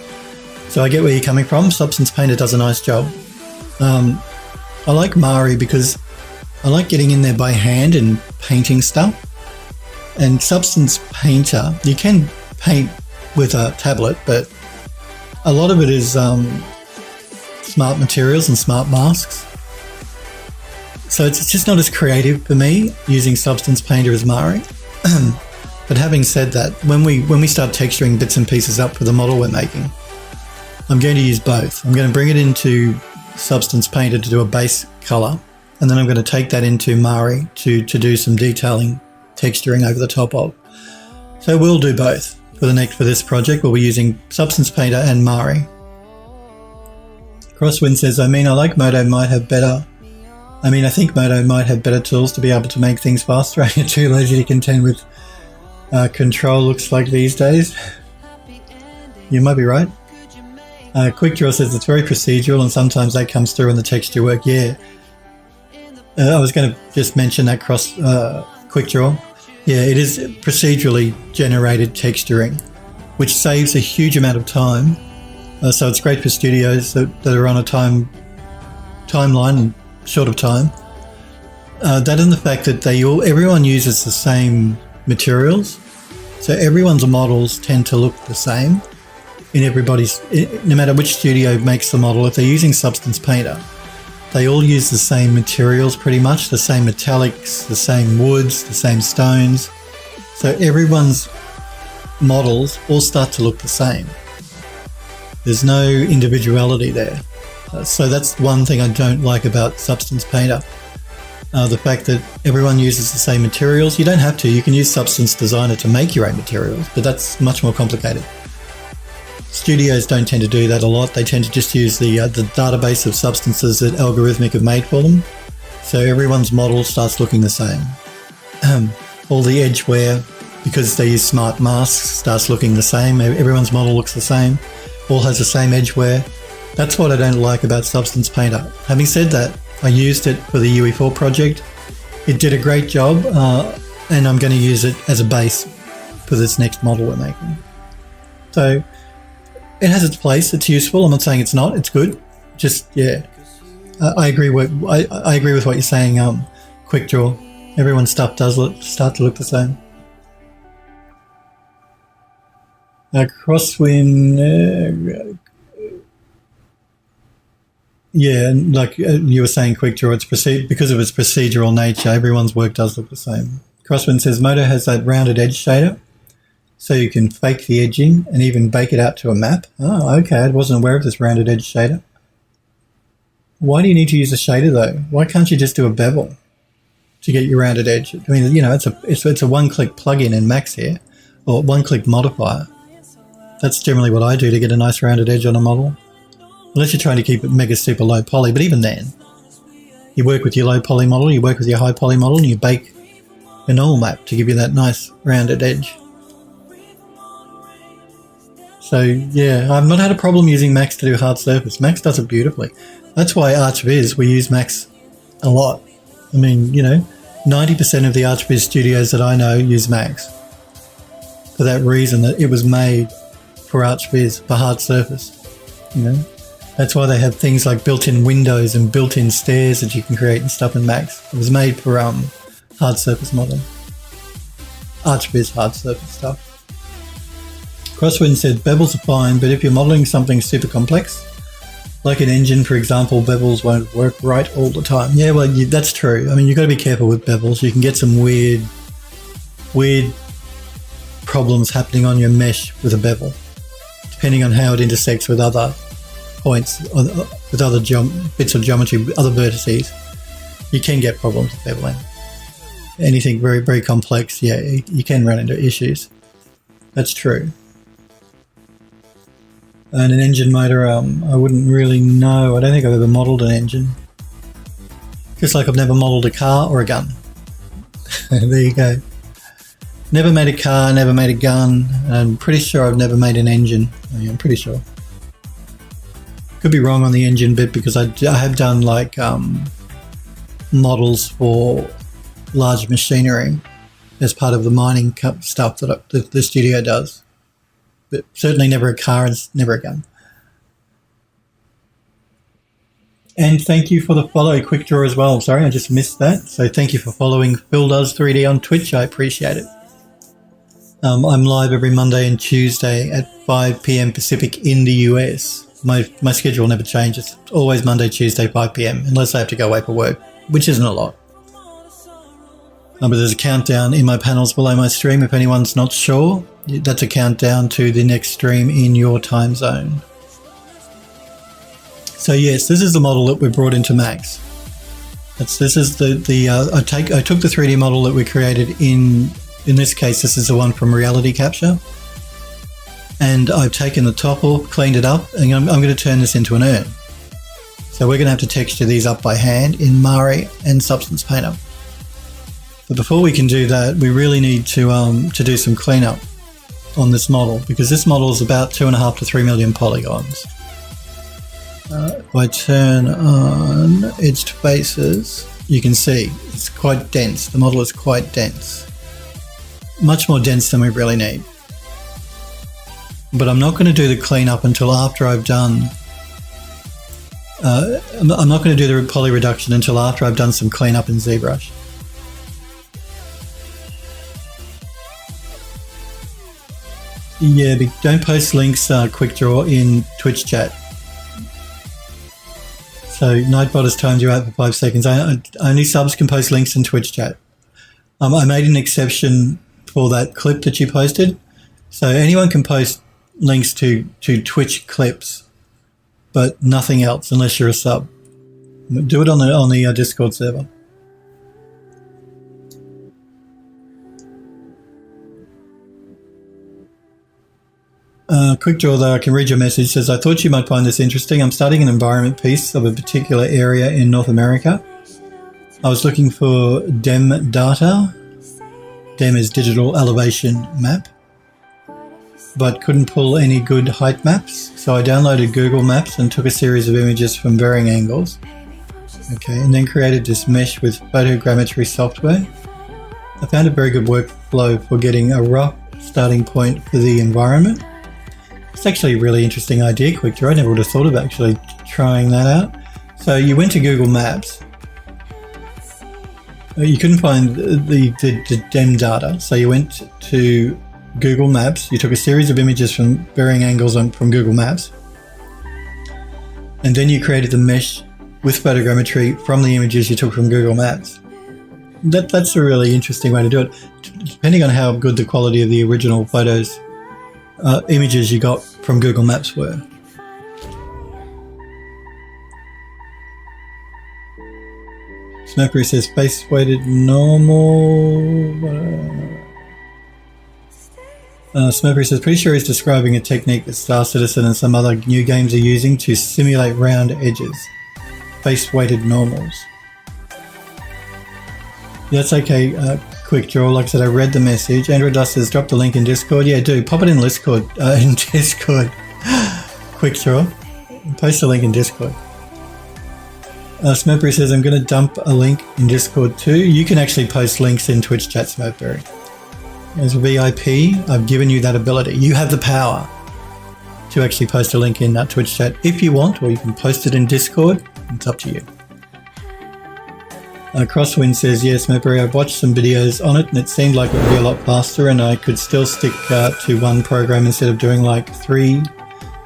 So I get where you're coming from. Substance Painter does a nice job. I like Mari because I like getting in there by hand and painting stuff. And Substance Painter, you can paint with a tablet, but a lot of it is smart materials and smart masks. So it's just not as creative for me using Substance Painter as Mari. But having said that, when we start texturing bits and pieces up for the model we're making, I'm going to use both. I'm going to bring it into Substance Painter to do a base color, and then I'm going to take that into Mari to do some detailing, texturing over the top of. So we'll do both for this project. We'll be using Substance Painter and Mari. Crosswind says, I think Moto might have better tools to be able to make things faster. You're too lazy to contend with control looks like these days. You might be right. QuickDraw says it's very procedural and sometimes that comes through in the texture work. Yeah. I was going to just mention that QuickDraw. Yeah, it is procedurally generated texturing, which saves a huge amount of time. So it's great for studios that are on a timeline and short of time. That and the fact that everyone uses the same materials. So everyone's models tend to look the same. No matter which studio makes the model, if they're using Substance Painter, they all use the same materials pretty much, the same metallics, the same woods, the same stones. So everyone's models all start to look the same. There's no individuality there. So that's one thing I don't like about Substance Painter. The fact that everyone uses the same materials. You don't have to. You can use Substance Designer to make your own materials, but that's much more complicated. Studios don't tend to do that a lot. They tend to just use the database of substances that Algorithmic have made for them. So everyone's model starts looking the same. All the edgeware, because they use smart masks, starts looking the same. Everyone's model looks the same. All has the same edgeware. That's what I don't like about Substance Painter. Having said that, I used it for the UE4 project. It did a great job, and I'm going to use it as a base for this next model we're making. So it has its place. It's useful. I'm not saying it's not. It's good. Just, yeah. I agree with what you're saying, QuickDraw. Everyone's stuff does start to look the same. Crosswind, yeah, like you were saying, QuickDraw, because of its procedural nature, everyone's work does look the same. Crosswind says Moto has that rounded edge shader, so you can fake the edging and even bake it out to a map. Oh, okay, I wasn't aware of this rounded edge shader. Why do you need to use a shader though? Why can't you just do a bevel to get your rounded edge? I mean, you know, it's a one-click plugin in Max here, or one-click modifier. That's generally what I do to get a nice rounded edge on a model. Unless you're trying to keep it mega super low poly, but even then, you work with your low poly model, you work with your high poly model, and you bake a normal map to give you that nice rounded edge. So yeah, I've not had a problem using Max to do hard surface. Max does it beautifully. That's why ArchViz, we use Max a lot. I mean, 90% of the ArchViz studios that I know use Max for that reason, that it was made for ArchViz, for hard surface. That's why they have things like built-in windows and built-in stairs that you can create and stuff in Max. It was made for hard surface modeling. ArchViz hard surface stuff. Crosswind said bevels are fine, but if you're modeling something super complex, like an engine, for example, bevels won't work right all the time. Yeah, well, that's true. I mean, you've got to be careful with bevels. You can get some weird problems happening on your mesh with a bevel, depending on how it intersects with other points, or with other bits of geometry, other vertices. You can get problems with beveling. Anything very, very complex, yeah, you can run into issues. That's true. And an engine motor, I wouldn't really know. I don't think I've ever modelled an engine. Just like I've never modelled a car or a gun. There you go. Never made a car, never made a gun. I'm pretty sure I've never made an engine. I'm pretty sure. Could be wrong on the engine bit, because I have done like models for large machinery as part of the mining stuff that the studio does. But certainly never a car and never a gun. And thank you for the follow, Quick Draw, as well. Sorry, I just missed that. So thank you for following Phil Does 3D on Twitch. I appreciate it. I'm live every Monday and Tuesday at 5 p.m. Pacific in the US. My schedule never changes. It's always Monday, Tuesday, 5 p.m. unless I have to go away for work, which isn't a lot. But there's a countdown in my panels below my stream. If anyone's not sure, that's a countdown to the next stream in your time zone. So yes, this is the model that we brought into Max. This is I took the 3D model that we created in this case. This is the one from Reality Capture, and I've taken the top off, cleaned it up, and I'm going to turn this into an urn. So we're going to have to texture these up by hand in Mari and Substance Painter. But before we can do that, we really need to do some cleanup on this model, because this model is about 2.5 to 3 million polygons. If I turn on edged faces, you can see it's quite dense. The model is quite dense, much more dense than we really need. But I'm not going to do the cleanup until after I've done. I'm not going to do the poly reduction until after I've done some cleanup in ZBrush. Yeah, but don't post links, Quick Draw, in Twitch chat. So Nightbot has timed you out for 5 seconds. Only subs can post links in Twitch chat. I made an exception for that clip that you posted. So anyone can post links to Twitch clips, but nothing else unless you're a sub. Do it on the Discord server. Quick Draw, though, I can read your message. Says, I thought you might find this interesting. I'm starting an environment piece of a particular area in North America. I was looking for DEM data. DEM is digital elevation map, but couldn't pull any good height maps. So I downloaded Google Maps and took a series of images from varying angles. Okay, and then created this mesh with Photogrammetry software. I found a very good workflow for getting a rough starting point for the environment. It's actually a really interesting idea, Quick Draw. I never would have thought of actually trying that out. So you went to Google Maps. You couldn't find the DEM data, so you went to Google Maps. You took a series of images from varying angles from Google Maps, and then you created the mesh with photogrammetry from the images you took from Google Maps. That's a really interesting way to do it, depending on how good the quality of the original photos, images you got from Google Maps were. Snappery says face weighted normal. Snappery says pretty sure he's describing a technique that Star Citizen and some other new games are using to simulate round edges. Face weighted normals. That's okay, Quick Draw. Like I said, I read the message. Android Dust says drop the link in Discord. Yeah, do. Pop it in Discord. In Discord. Quick Draw. Post a link in Discord. Smurfberry says I'm going to dump a link in Discord too. You can actually post links in Twitch chat, Smurfberry. As a VIP, I've given you that ability. You have the power to actually post a link in that Twitch chat if you want, or you can post it in Discord. It's up to you. Crosswind says, yes, Smurfberry, I've watched some videos on it and it seemed like it would be a lot faster and I could still stick to one program instead of doing like 3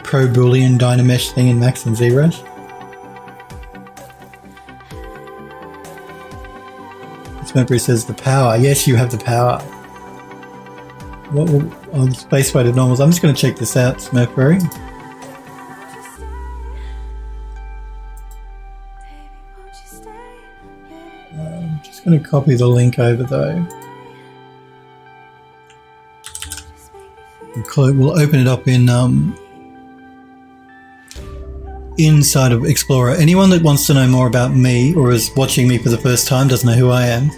Pro Boolean Dynamesh thing in Max and ZBrush. Smurfberry says the power. Yes, you have the power. What will, on space weighted normals? I'm just going to check this out, Smurfberry. I'm just going to copy the link over though. We'll open it up in inside of Explorer. Anyone that wants to know more about me or is watching me for the first time, doesn't know who I am,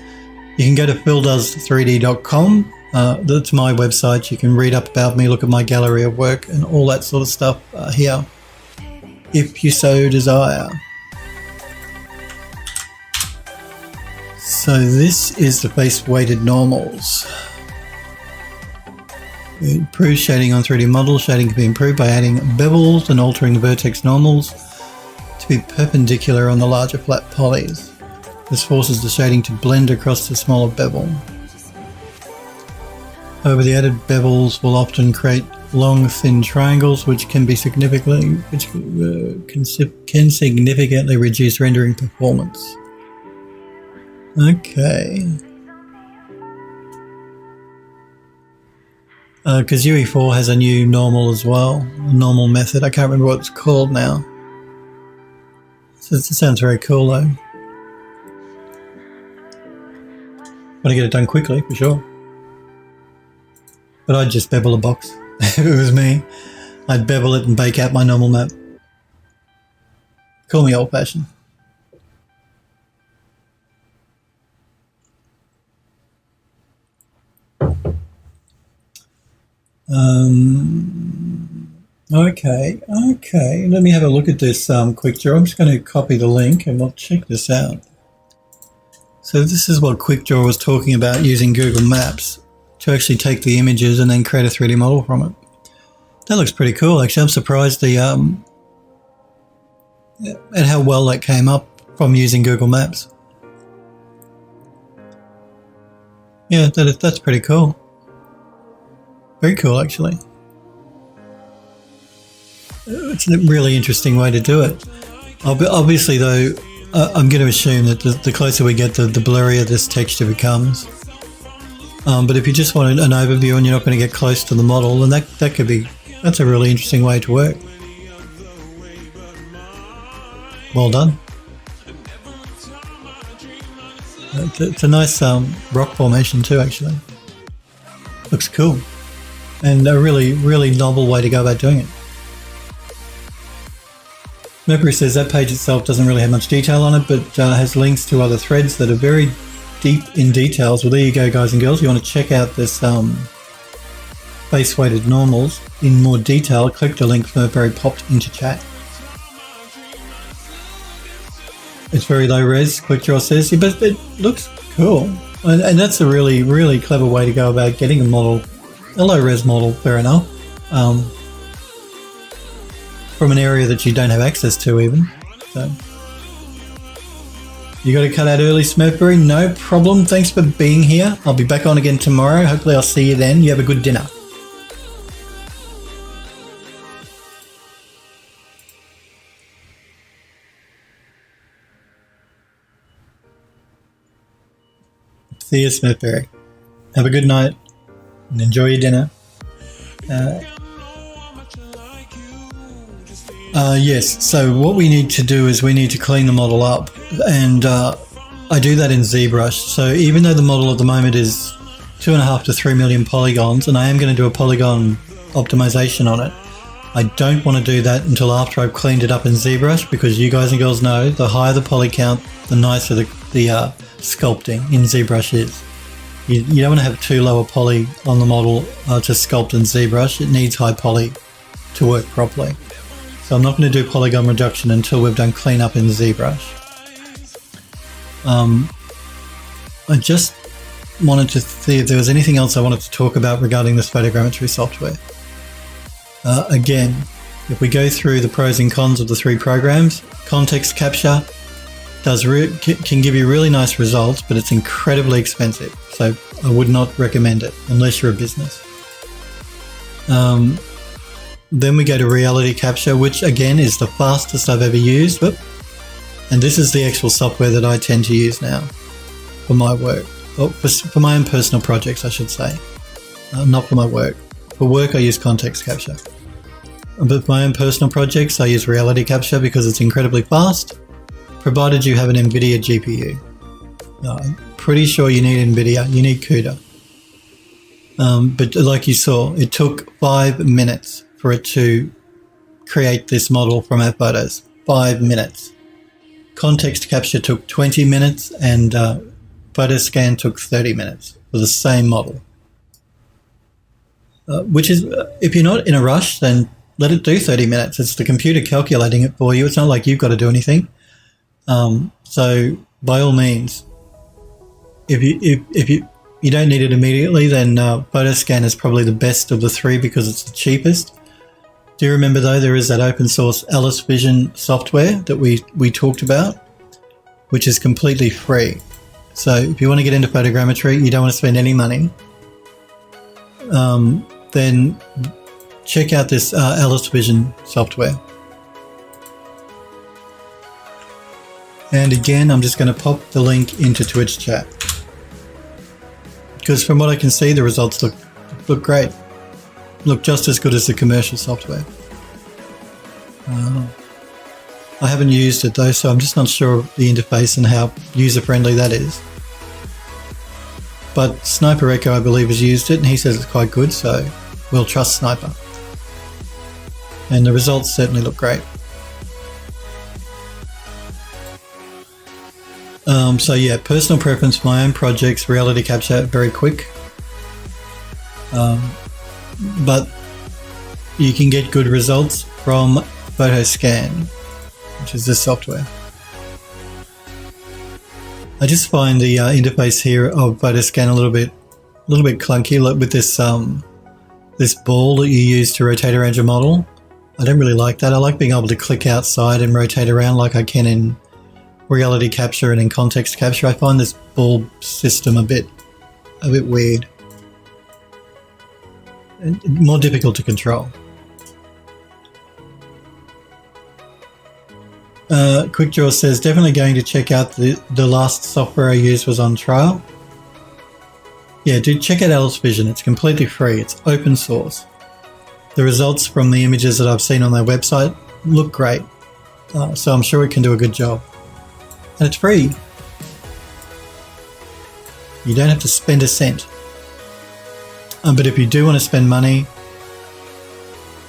you can go to phildoes3d.com. That's my website. You can read up about me, look at my gallery of work and all that sort of stuff here, if you so desire. So this is the face weighted normals. Improve shading on 3D models. Shading can be improved by adding bevels and altering the vertex normals to be perpendicular on the larger flat polys. This forces the shading to blend across the smaller bevel. However, the added bevels will often create long, thin triangles, which can significantly reduce rendering performance. Okay. Because UE4 has a new normal as well, a normal method. I can't remember what it's called now. So it sounds very cool though. Want to get it done quickly, for sure. But I'd just bevel a box. If it was me, I'd bevel it and bake out my normal map. Call me old-fashioned. Okay. Let me have a look at this Quick Draw. I'm just going to copy the link and we'll check this out. So this is what Quick Draw was talking about, using Google Maps to actually take the images and then create a 3D model from it. That looks pretty cool, actually. I'm surprised at how well that came up from using Google Maps. Yeah, that's pretty cool. Very cool, actually. It's a really interesting way to do it. Obviously, though, I'm going to assume that the closer we get, the blurrier this texture becomes. But if you just want an overview and you're not going to get close to the model, then that's a really interesting way to work. Well done. It's a nice rock formation too, actually. Looks cool. And a really, really novel way to go about doing it. Mercury says that page itself doesn't really have much detail on it, but has links to other threads that are very deep in details. Well, there you go, guys and girls. You want to check out this face weighted normals in more detail, click the link Mercury popped into chat. It's very low res, Quick Draw says, yeah, but it looks cool. And that's a really, really clever way to go about getting a model, a low res model, fair enough. From an area that you don't have access to even. So you got to cut out early, Smurfberry? No problem. Thanks for being here. I'll be back on again tomorrow. Hopefully I'll see you then. You have a good dinner. See you, Smurfberry. Have a good night and enjoy your dinner. Yes, so what we need to do is we need to clean the model up, and I do that in ZBrush. So even though the model at the moment is 2.5 to 3 million polygons, and I am going to do a polygon optimization on it, I don't want to do that until after I've cleaned it up in ZBrush, because you guys and girls know the higher the poly count, the nicer the sculpting in ZBrush is. You don't want to have too low a poly on the model to sculpt in ZBrush. It needs high poly to work properly. So I'm not going to do polygon reduction until we've done cleanup in ZBrush. I just wanted to see if there was anything else I wanted to talk about regarding this photogrammetry software. Again, if we go through the pros and cons of the three programs, context capture can give you really nice results, but it's incredibly expensive. So I would not recommend it unless you're a business. Then we go to reality capture, which again is the fastest I've ever used. And this is the actual software that I tend to use now for my work, or for my own personal projects, I should say. Not for my work. For work, I use context capture. But for my own personal projects, I use reality capture because it's incredibly fast, provided you have an NVIDIA GPU. I'm pretty sure you need NVIDIA, you need CUDA. But like you saw, it took 5 minutes for it to create this model from our photos. 5 minutes. Context capture took 20 minutes and Photoscan took 30 minutes for the same model. Which is, if you're not in a rush, then let it do 30 minutes. It's the computer calculating it for you. It's not like you've got to do anything. So by all means, if you don't need it immediately, then Photoscan is probably the best of the three because it's the cheapest. Do you remember though, there is that open source Ellis Vision software that we talked about, which is completely free. So if you want to get into photogrammetry, you don't want to spend any money, then check out this Ellis Vision software. And again, I'm just going to pop the link into Twitch chat, because from what I can see, the results look great. Look just as good as the commercial software. I haven't used it though, so I'm just not sure of the interface and how user-friendly that is. But Sniper Echo, I believe, has used it and he says it's quite good, so we'll trust Sniper. And the results certainly look great. So yeah, personal preference for my own projects, reality capture, very quick. But you can get good results from Photoscan, which is this software. I just find the interface here of Photoscan a little bit clunky, like with this this ball that you use to rotate around your model. I don't really like that. I like being able to click outside and rotate around like I can in reality capture and in context capture. I find this ball system a bit weird. More difficult to control. Quick Draw says, definitely going to check out the last software I used was on trial. Yeah, dude, check out Ellis Vision. It's completely free. It's open source. The results from the images that I've seen on their website look great. So I'm sure it can do a good job. And it's free. You don't have to spend a cent. But if you do want to spend money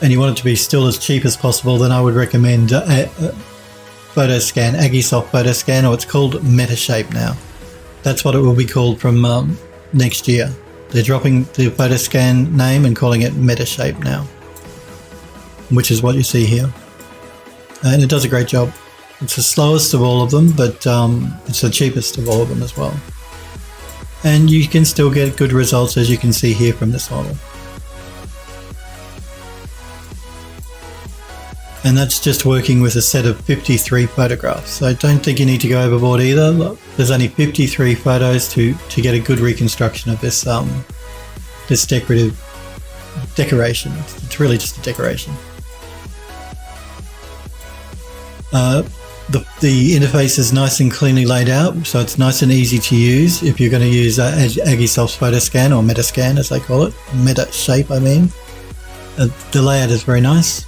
and you want it to be still as cheap as possible, then I would recommend Photoscan, Agisoft Photoscan, or it's called Metashape now. That's what it will be called from next year. They're dropping the Photoscan name and calling it Metashape now, which is what you see here. And it does a great job. It's the slowest of all of them, but it's the cheapest of all of them as well. And you can still get good results, as you can see here from this model. And that's just working with a set of 53 photographs. So I don't think you need to go overboard either. Look, there's only 53 photos to get a good reconstruction of this this decoration. It's really just a decoration. The interface is nice and cleanly laid out, so it's nice and easy to use if you're going to use Agisoft's Photoscan, or Metascan as they call it. Metashape, I mean. The layout is very nice.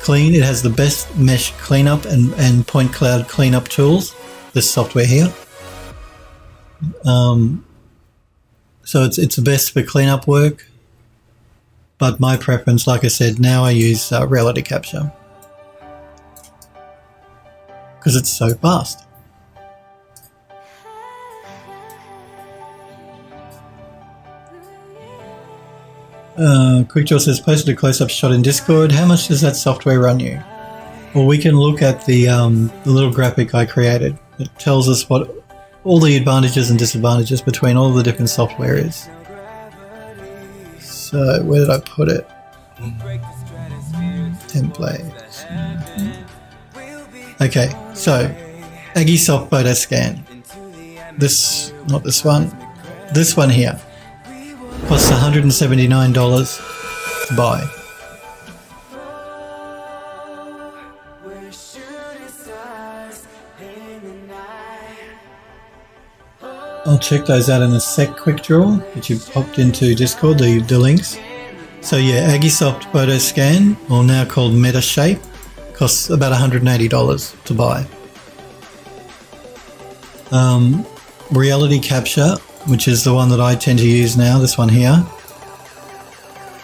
Clean. It has the best mesh cleanup and point cloud cleanup tools, this software here. So it's the best for cleanup work, but my preference, like I said, now I use reality capture because it's so fast. QuickDraw says, posted a close-up shot in Discord. How much does that software run you? Well, we can look at the little graphic I created. It tells us what all the advantages and disadvantages between all the different software is. So, where did I put it? Templates. Okay, so Agisoft Photoscan. Not this one. This one here costs $179 to buy. I'll check those out in a sec, QuickDraw, that you popped into Discord, the links. So yeah, Agisoft Photoscan, or now called Metashape, costs about $180 to buy. Reality Capture, which is the one that I tend to use now, this one here.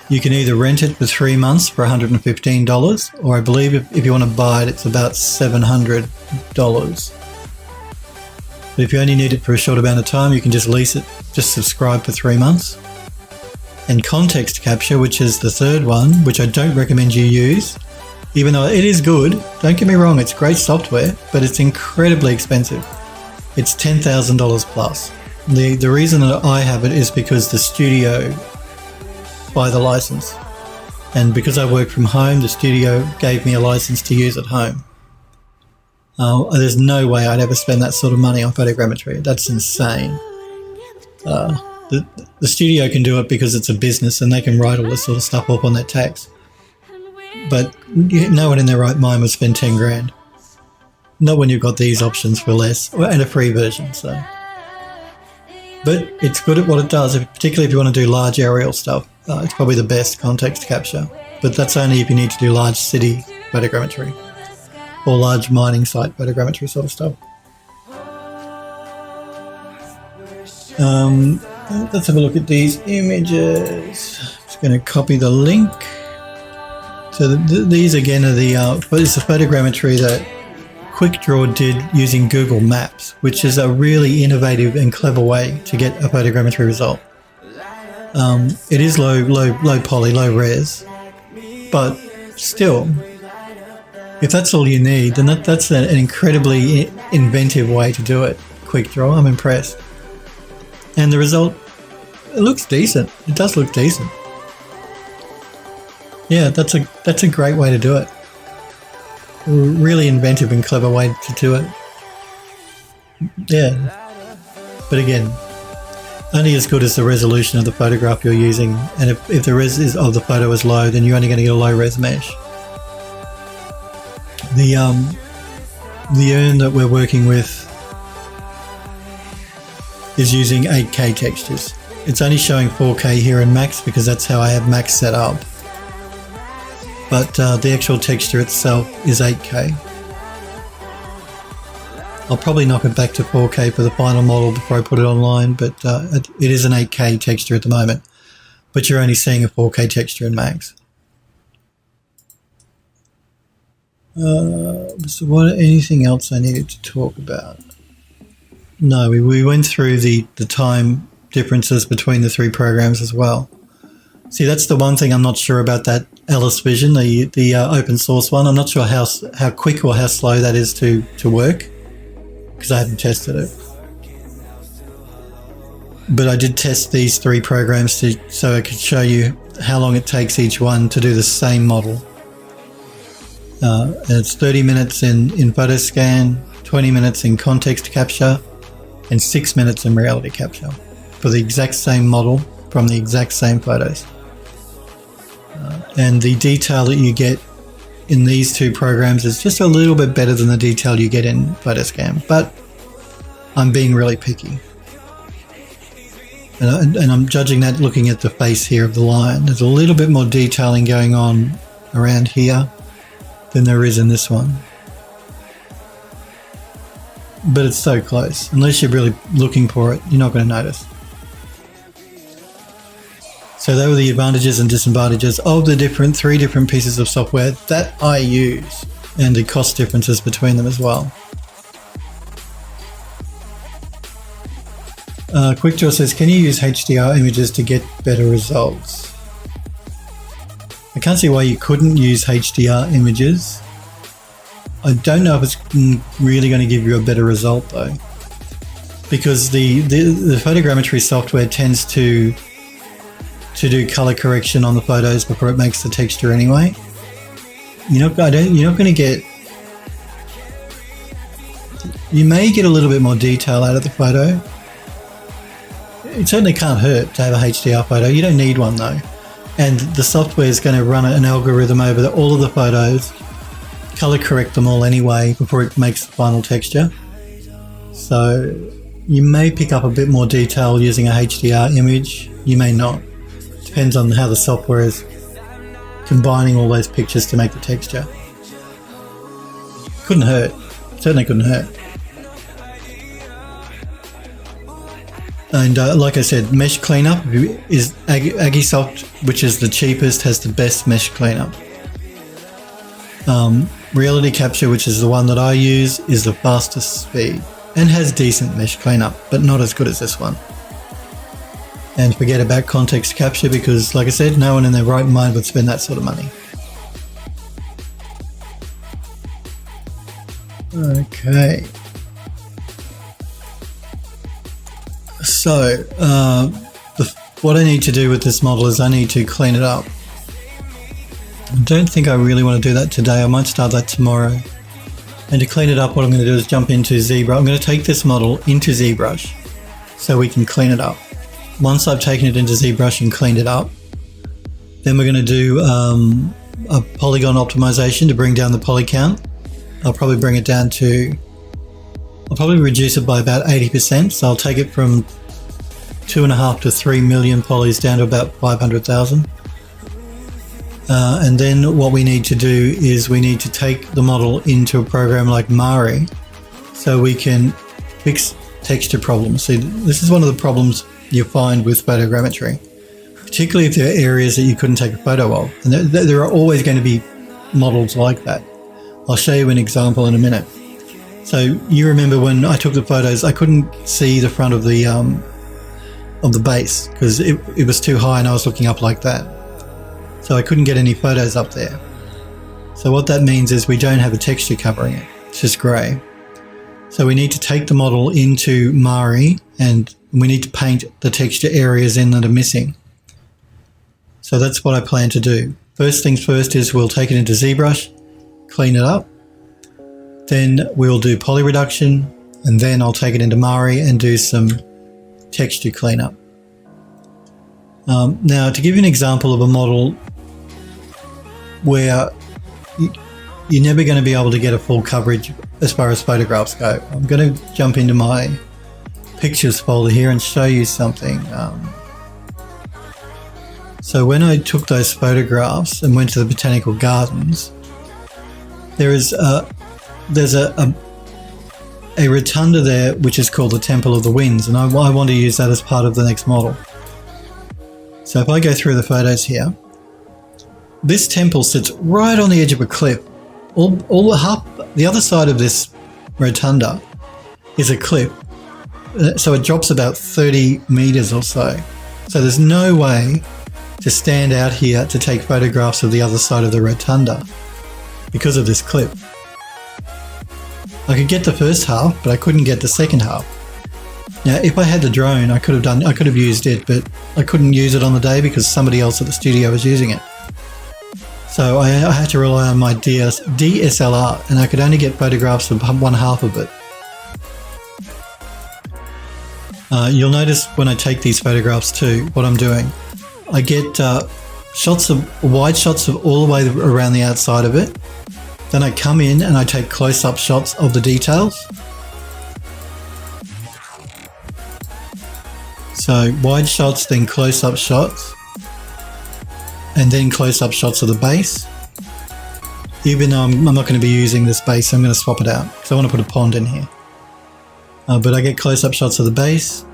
You can either rent it for 3 months for $115, or I believe if you want to buy it, it's about $700. But if you only need it for a short amount of time, you can just lease it, just subscribe for 3 months. And Context Capture, which is the third one, which I don't recommend you use, even though it is good, don't get me wrong, it's great software, but it's incredibly expensive. It's $10,000 plus. The reason that I have it is because the studio buy the license. And because I work from home, the studio gave me a license to use at home. There's no way I'd ever spend that sort of money on photogrammetry. That's insane. The studio can do it because it's a business and they can write all this sort of stuff up on their tax. But no one in their right mind would spend 10 grand. Not when you've got these options for less, and a free version. So, but it's good at what it does, particularly if you want to do large aerial stuff. It's probably the best context capture, but that's only if you need to do large city photogrammetry or large mining site photogrammetry sort of stuff. Let's have a look at these images. Just going to copy the link. So these again are it's the photogrammetry that QuickDraw did using Google Maps, which is a really innovative and clever way to get a photogrammetry result. It is low poly, low res, but still, if that's all you need, then that's an incredibly inventive way to do it. QuickDraw, I'm impressed. And the result, it looks decent. It does look decent. Yeah, that's a great way to do it. A really inventive and clever way to do it. Yeah. But again, only as good as the resolution of the photograph you're using. And if the res of the photo is low, then you're only going to get a low res mesh. The urn that we're working with is using 8K textures. It's only showing 4K here in Max because that's how I have Max set up. But the actual texture itself is 8K. I'll probably knock it back to 4K for the final model before I put it online, but it is an 8K texture at the moment. But you're only seeing a 4K texture in Max. So anything else I needed to talk about? No, we went through the time differences between the 3 programs as well. See, that's the one thing I'm not sure about that Ellis Vision, the open source one. I'm not sure how quick or how slow that is to work because I haven't tested it. But I did test these 3 programs so I could show you how long it takes each one to do the same model. And it's 30 minutes in Photoscan, 20 minutes in context capture, and 6 minutes in reality capture for the exact same model from the exact same photos. And the detail that you get in these 2 programs is just a little bit better than the detail you get in Photoscan, but I'm being really picky. And I'm judging that looking at the face here of the lion. There's a little bit more detailing going on around here than there is in this one. But it's so close. Unless you're really looking for it, you're not going to notice. So they were the advantages and disadvantages of the 3 different pieces of software that I use, and the cost differences between them as well. QuickDraw says, can you use HDR images to get better results? I can't see why you couldn't use HDR images. I don't know if it's really going to give you a better result though, because the photogrammetry software tends to do color correction on the photos before it makes the texture anyway. You're not going to get. You may get a little bit more detail out of the photo. It certainly can't hurt to have a HDR photo. You don't need one though, and the software is going to run an algorithm over all of the photos, color correct them all anyway before it makes the final texture. So you may pick up a bit more detail using a HDR image. You may not. Depends on how the software is combining all those pictures to make the texture. Couldn't hurt. Certainly couldn't hurt. And like I said, mesh cleanup is Agisoft, which is the cheapest, has the best mesh cleanup. Reality capture, which is the one that I use, is the fastest speed and has decent mesh cleanup, but not as good as this one. And forget about context capture because, like I said, no one in their right mind would spend that sort of money. Okay. So, what I need to do with this model is I need to clean it up. I don't think I really want to do that today. I might start that tomorrow. And to clean it up, what I'm going to do is jump into ZBrush. I'm going to take this model into ZBrush so we can clean it up. Once I've taken it into ZBrush and cleaned it up, then we're going to do a polygon optimization to bring down the poly count. I'll probably bring it down to, I'll probably reduce it by about 80%. So I'll take it from 2.5 to 3 million polys down to about 500,000. And then what we need to do is we need to take the model into a program like Mari so we can fix texture problems. See, this is one of the problems you find with photogrammetry, particularly if there are areas that you couldn't take a photo of. And there are always going to be models like that. I'll show you an example in a minute. So you remember when I took the photos, I couldn't see the front of the base because it was too high and I was looking up like that. So I couldn't get any photos up there. So what that means is we don't have a texture covering it. It's just grey. So we need to take the model into Mari and we need to paint the texture areas in that are missing. So that's what I plan to do. First things first is we'll take it into ZBrush, clean it up. Then we'll do poly reduction and then I'll take it into Mari and do some texture cleanup. Now to give you an example of a model where you're never going to be able to get a full coverage as far as photographs go, I'm going to jump into my pictures folder here and show you something. So when I took those photographs and went to the botanical gardens, there's a rotunda there which is called the Temple of the Winds, and I want to use that as part of the next model. So if I go through the photos here, this temple sits right on the edge of a cliff. The other side of this rotunda is a cliff, so it drops about 30 meters or so. So there's no way to stand out here to take photographs of the other side of the rotunda because of this cliff. I could get the first half, but I couldn't get the second half. Now, if I had the drone, I could have used it, but I couldn't use it on the day because somebody else at the studio was using it. So I had to rely on my DSLR, and I could only get photographs of one half of it. You'll notice when I take these photographs too, what I'm doing. I get wide shots of all the way around the outside of it. Then I come in and I take close-up shots of the details. So wide shots, then close-up shots, and then close-up shots of the base. Even though I'm not going to be using this base, I'm going to swap it out because I want to put a pond in here. But I get close-up shots of the base.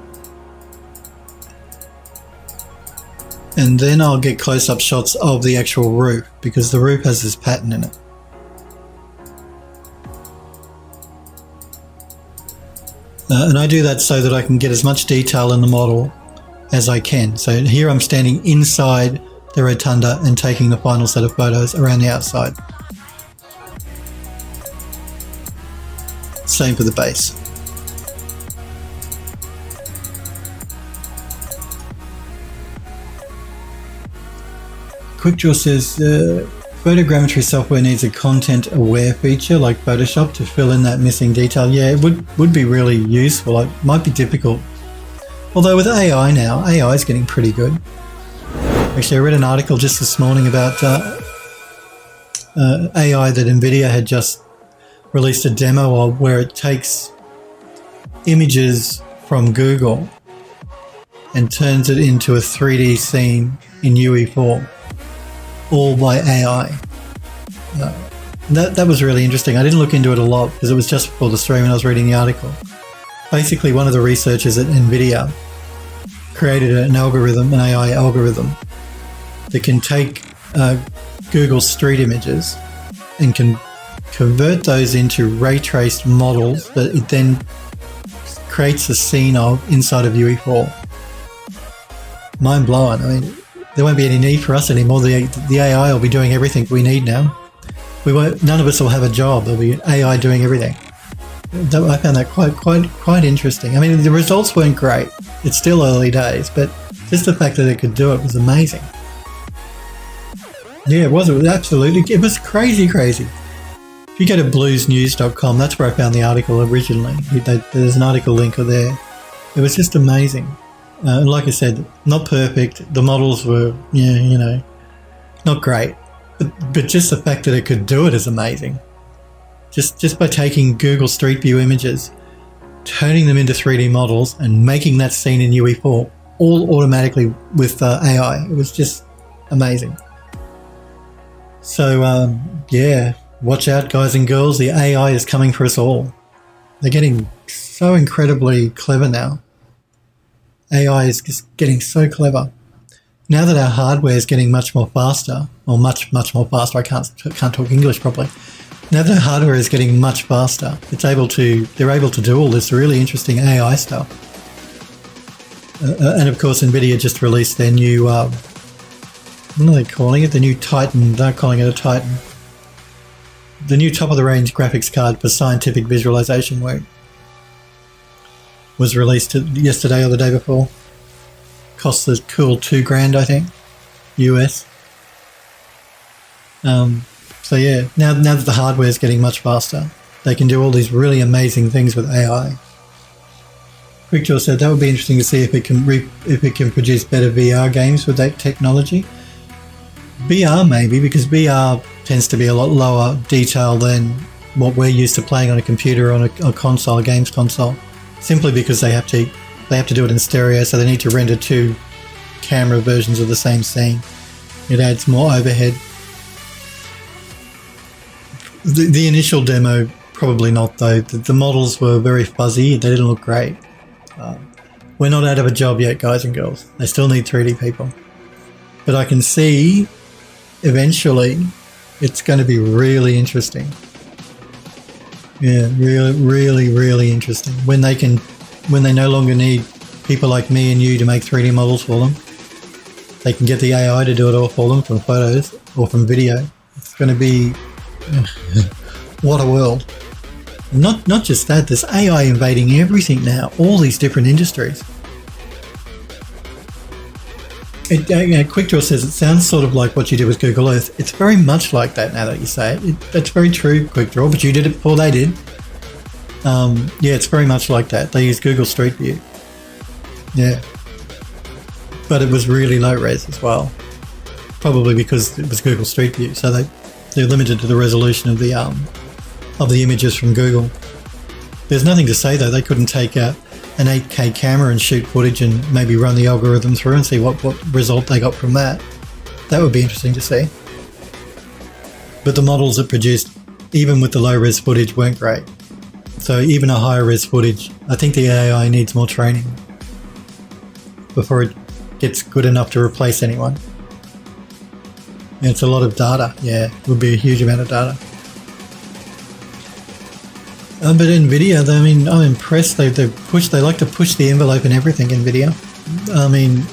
And then I'll get close-up shots of the actual roof because the roof has this pattern in it. And I do that so that I can get as much detail in the model as I can. So here I'm standing inside the rotunda and taking the final set of photos around the outside. Same for the base. QuickDraw says photogrammetry software needs a content-aware feature like Photoshop to fill in that missing detail. Yeah, it would be really useful. It might be difficult. Although with AI now, AI is getting pretty good. Actually, I read an article just this morning about AI that NVIDIA had just released a demo of, where it takes images from Google and turns it into a 3D scene in UE4. All by AI. That was really interesting. I didn't look into it a lot because it was just before the stream and I was reading the article. Basically, one of the researchers at NVIDIA created an algorithm, an AI algorithm, that can take Google Street images and can convert those into ray traced models that it then creates a scene of inside of UE4. Mind blowing. I mean, there won't be any need for us anymore. The AI will be doing everything we need now. None of us will have a job. There'll be AI doing everything. I found that quite interesting. I mean, the results weren't great. It's still early days, but just the fact that it could do it was amazing. Yeah, it was absolutely. It was crazy. If you go to bluesnews.com, that's where I found the article originally. There's an article link there. It was just amazing. And like I said, not perfect. The models were, not great. But just the fact that it could do it is amazing. Just by taking Google Street View images, turning them into 3D models and making that scene in UE4 all automatically with AI. It was just amazing. So, yeah, watch out, guys and girls. The AI is coming for us all. They're getting so incredibly clever now. AI is just getting so clever. Now that our hardware is getting much more faster, or much more faster, I can't talk English properly. Now that our hardware is getting much faster, they're able to do all this really interesting AI stuff. And of course, NVIDIA just released their new, what are they calling it? The new Titan. They're calling it a Titan. The new top-of-the-range graphics card for scientific visualization work was released yesterday or the day before. Costs a cool $2,000, I think, US. So yeah, now that the hardware is getting much faster, they can do all these really amazing things with AI. QuickDraw said that would be interesting to see if it can produce better VR games with that technology. VR maybe, because VR tends to be a lot lower detail than what we're used to playing on a computer or on a console, a games console. Simply because they have to do it in stereo, so they need to render two camera versions of the same scene. It adds more overhead. The initial demo, probably not though. The models were very fuzzy. They didn't look great. We're not out of a job yet, guys and girls. They still need 3D people. But I can see eventually it's going to be really interesting. Yeah, really interesting. When they no longer need people like me and you to make 3D models for them, they can get the AI to do it all for them from photos or from video. It's going to be what a world. Not just that, there's AI invading everything now, all these different industries. QuickDraw says it sounds sort of like what you did with Google Earth. It's very much like that now that you say it. That's very true, QuickDraw, but you did it before they did. Yeah, it's very much like that. They use Google Street View. Yeah. But it was really low res as well. Probably because it was Google Street View, so they're limited to the resolution of the images from Google. There's nothing to say though, they couldn't take an 8K camera and shoot footage and maybe run the algorithm through and see what result they got from that. That would be interesting to see. But the models it produced, even with the low res footage, weren't great. So even a higher res footage, I think the AI needs more training before it gets good enough to replace anyone. And it's a lot of data. Yeah, it would be a huge amount of data. But NVIDIA, I mean, I'm impressed. They like to push the envelope in everything, NVIDIA. I mean,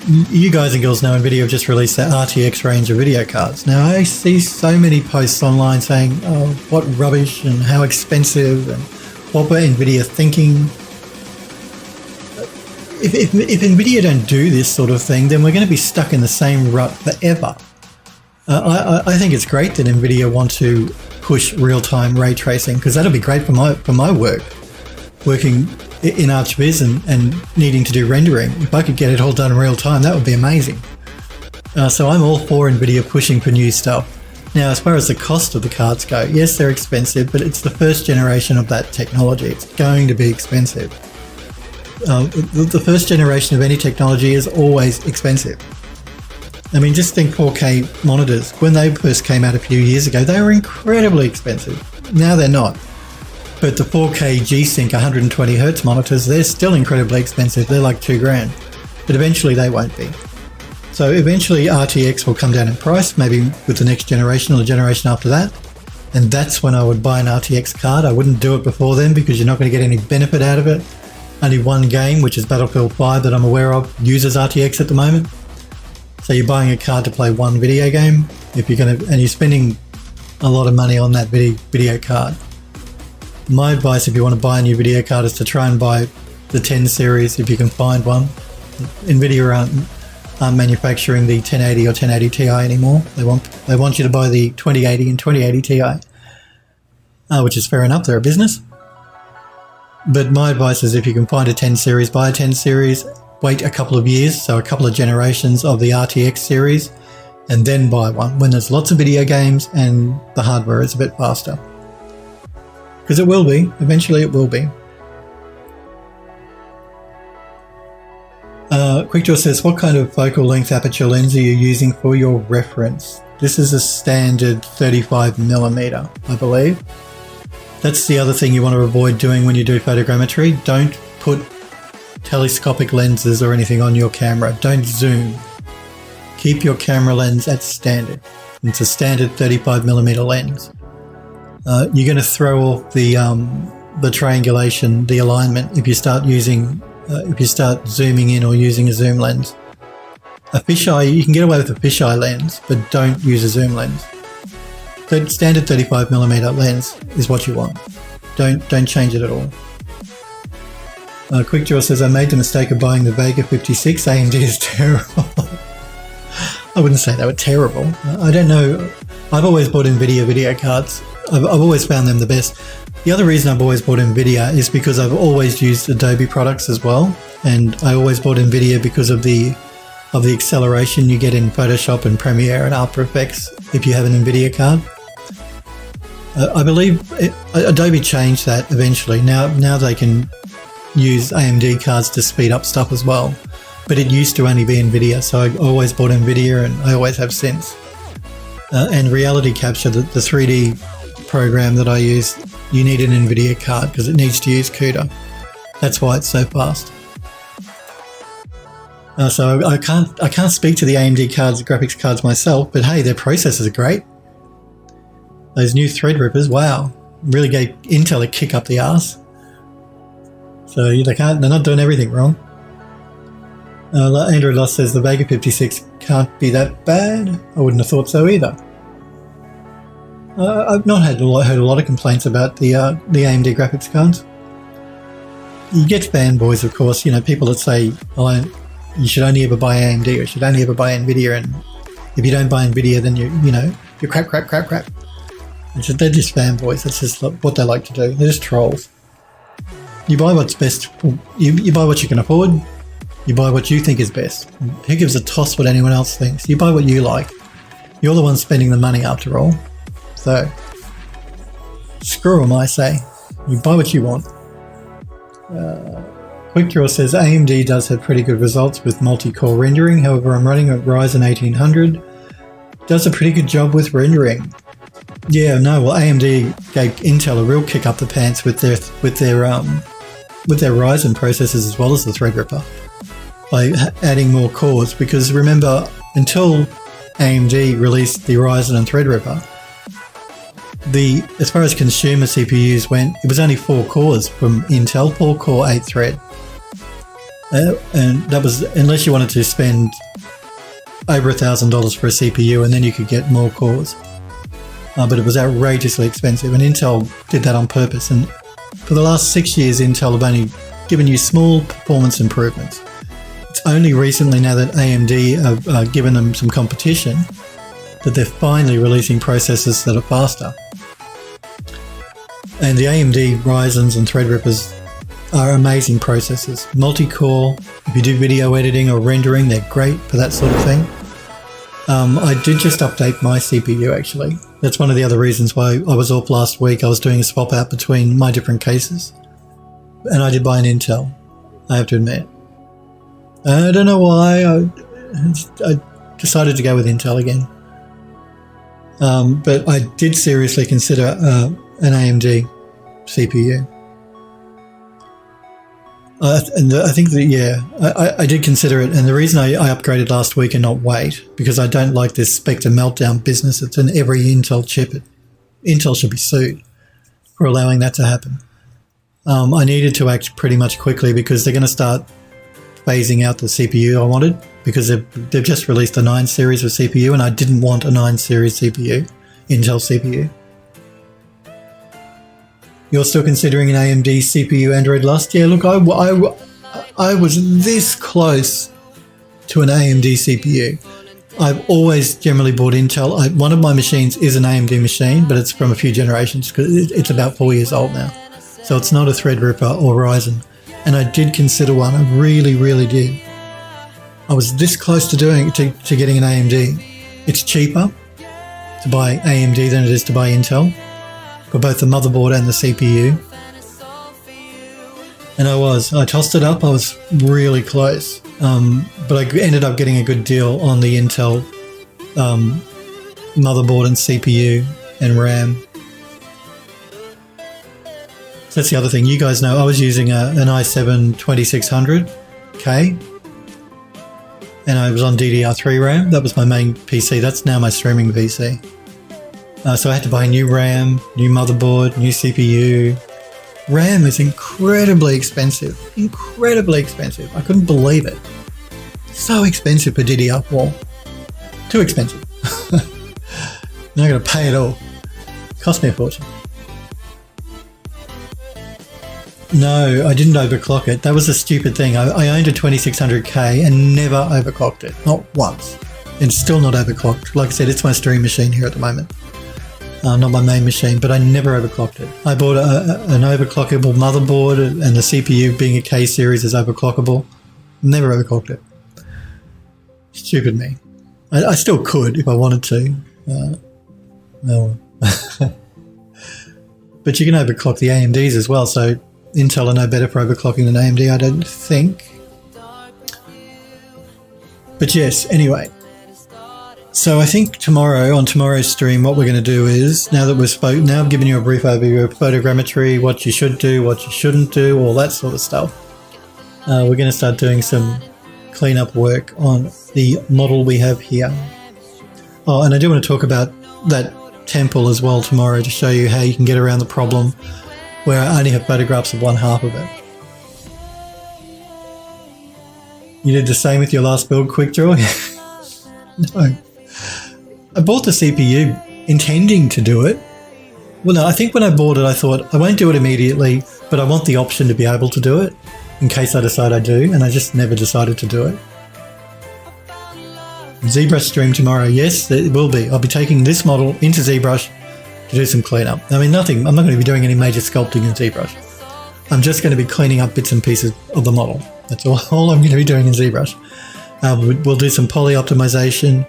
you guys and girls know NVIDIA have just released their RTX range of video cards. Now, I see so many posts online saying, oh, what rubbish and how expensive and what were NVIDIA thinking. If NVIDIA don't do this sort of thing, then we're going to be stuck in the same rut forever. I think it's great that NVIDIA want to push real-time ray tracing, because that'll be great for my work, working in ArchViz and needing to do rendering. If I could get it all done in real time, that would be amazing. So I'm all for NVIDIA pushing for new stuff. Now, as far as the cost of the cards go, yes, they're expensive, but it's the first generation of that technology. It's going to be expensive. The first generation of any technology is always expensive. I mean, just think 4K monitors. When they first came out a few years ago, they were incredibly expensive. Now they're not. But the 4K G-Sync 120Hz monitors, they're still incredibly expensive. They're like $2,000. But eventually they won't be. So eventually RTX will come down in price, maybe with the next generation or the generation after that. And that's when I would buy an RTX card. I wouldn't do it before then because you're not going to get any benefit out of it. Only one game, which is Battlefield 5 that I'm aware of, uses RTX at the moment. So you're buying a card to play one video game, and you're spending a lot of money on that video card. My advice, if you want to buy a new video card, is to try and buy the 10 series if you can find one. NVIDIA aren't manufacturing the 1080 or 1080 Ti anymore. They want you to buy the 2080 and 2080 Ti, which is fair enough. They're a business. But my advice is if you can find a 10 series, buy a 10 series, wait a couple of years, so a couple of generations of the RTX series, and then buy one when there's lots of video games and the hardware is a bit faster. Because it will be. Eventually it will be. QuickDraw says, what kind of focal length aperture lens are you using for your reference? This is a standard 35mm, I believe. That's the other thing you want to avoid doing when you do photogrammetry. Don't put telescopic lenses or anything on your camera. Don't zoom. Keep your camera lens at standard. It's a standard 35mm lens. You're going to throw off the triangulation, the alignment, if you start zooming in or using a zoom lens. A fisheye, you can get away with a fisheye lens, but don't use a zoom lens. The standard 35mm lens is what you want. Don't change it at all. QuickDraw says, I made the mistake of buying the Vega 56. AMD is terrible. I wouldn't say they were terrible. I don't know. I've always bought NVIDIA video cards. I've always found them the best. The other reason I've always bought NVIDIA is because I've always used Adobe products as well. And I always bought NVIDIA because of the acceleration you get in Photoshop and Premiere and After Effects if you have an NVIDIA card. I believe Adobe changed that eventually. Now they can use AMD cards to speed up stuff as well. But it used to only be NVIDIA, so I always bought NVIDIA and I always have since. And Reality Capture, the 3D program that I use, you need an NVIDIA card because it needs to use CUDA. That's why it's so fast. So I can't speak to the AMD cards, graphics cards myself, but hey, their processors are great. Those new Threadrippers, wow, really gave Intel a kick up the arse. So they're not doing everything wrong. Andrew Loss says the Vega 56 can't be that bad. I wouldn't have thought so either. I've not heard a lot of complaints about the AMD graphics cards. You get fanboys, of course. People that say, "Oh, you should only ever buy AMD or you should only ever buy NVIDIA," and if you don't buy NVIDIA, then you're crap. They're just fanboys. That's just what they like to do. They're just trolls. You buy what's best. You buy what you can afford. You buy what you think is best. Who gives a toss what anyone else thinks? You buy what you like. You're the one spending the money after all. So, screw them, I say. You buy what you want. QuickDraw says AMD does have pretty good results with multi-core rendering. However, I'm running a Ryzen 1800. Does a pretty good job with rendering. Yeah, no. Well, AMD gave Intel a real kick up the pants with their Ryzen processors as well as the Threadripper by adding more cores. Because remember, until AMD released the Ryzen and Threadripper, as far as consumer CPUs went, it was only 4 cores from Intel, 4-core 8-thread. And that was, unless you wanted to spend over $1,000 for a CPU, and then you could get more cores. But it was outrageously expensive, and Intel did that on purpose. And for the last 6 years, Intel have only given you small performance improvements. It's only recently, now that AMD have given them some competition, that they're finally releasing processors that are faster. And the AMD Ryzens and Threadrippers are amazing processors. Multi-core, if you do video editing or rendering, they're great for that sort of thing. I did just update my CPU actually. That's one of the other reasons why I was off last week. I was doing a swap out between my different cases. And I did buy an Intel, I have to admit. I don't know why. I decided to go with Intel again. But I did seriously consider an AMD CPU. And I think that, yeah, I did consider it. And the reason I upgraded last week and not wait, because I don't like this Spectre meltdown business. It's in every Intel chip. Intel should be sued for allowing that to happen. I needed to act pretty much quickly because they're going to start phasing out the CPU I wanted, because they've just released a 9 series of CPU, and I didn't want a 9 series CPU, Intel CPU. You're still considering an AMD CPU Android Lust? Yeah, look, I was this close to an AMD CPU. I've always generally bought Intel. One of my machines is an AMD machine, but it's from a few generations because it's about 4 years old now. So it's not a Threadripper or Ryzen. And I did consider one. I really, really did. I was this close to getting an AMD. It's cheaper to buy AMD than it is to buy Intel, for both the motherboard and the CPU. And I tossed it up. I was really close. But I ended up getting a good deal on the Intel motherboard and CPU and RAM. So that's the other thing. You guys know I was using an i7 2600K, and I was on DDR3 RAM. That was my main PC. That's now my streaming PC. So I had to buy new RAM, new motherboard, new CPU. RAM is incredibly expensive. Incredibly expensive. I couldn't believe it. So expensive for DDR4. Too expensive. Now I'm going to pay it all. Cost me a fortune. No, I didn't overclock it. That was a stupid thing. I owned a 2600K and never overclocked it. Not once. And still not overclocked. Like I said, it's my stream machine here at the moment. Not my main machine, but I never overclocked it. I bought an overclockable motherboard, and the CPU being a K series is overclockable. Never overclocked it. Stupid me. I still could if I wanted to. No. But you can overclock the AMDs as well, so Intel are no better for overclocking than AMD, I don't think. But yes, anyway. So I think on tomorrow's stream, what we're going to do is, now I've given you a brief overview of photogrammetry, what you should do, what you shouldn't do, all that sort of stuff. We're going to start doing some cleanup work on the model we have here. Oh, and I do want to talk about that temple as well tomorrow to show you how you can get around the problem where I only have photographs of one half of it. You did the same with your last build, Quickdraw? No. I bought the CPU intending to do it. Well, no, I think when I bought it, I thought I won't do it immediately, but I want the option to be able to do it in case I decide I do, and I just never decided to do it. ZBrush stream tomorrow. Yes, it will be. I'll be taking this model into ZBrush to do some cleanup. I mean, I'm not going to be doing any major sculpting in ZBrush. I'm just going to be cleaning up bits and pieces of the model. That's all I'm going to be doing in ZBrush. We'll do some poly optimization,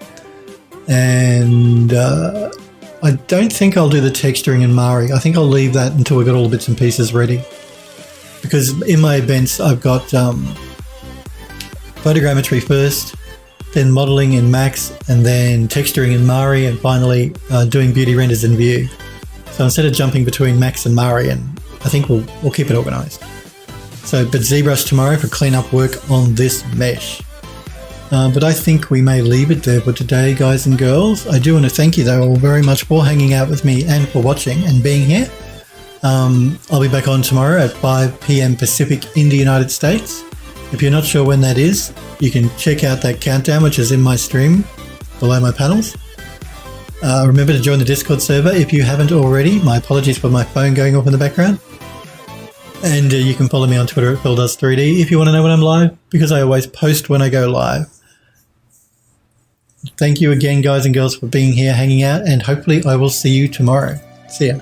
and I don't think I'll do the texturing in Mari. I think I'll leave that until we've got all the bits and pieces ready, because in my events I've got photogrammetry first, then modeling in Max, and then texturing in Mari, and finally doing beauty renders in Vue. So instead of jumping between Max and Mari, and I think we'll keep it organized. So, but ZBrush tomorrow for cleanup work on this mesh. But I think we may leave it there for today, guys and girls. I do want to thank you, though, all very much for hanging out with me and for watching and being here. I'll be back on tomorrow at 5 p.m. Pacific in the United States. If you're not sure when that is, you can check out that countdown, which is in my stream below my panels. Remember to join the Discord server if you haven't already. My apologies for my phone going off in the background. And you can follow me on Twitter at PhilDoes3D if you want to know when I'm live, because I always post when I go live. Thank you again, guys and girls, for being here, hanging out, and hopefully I will see you tomorrow. See ya.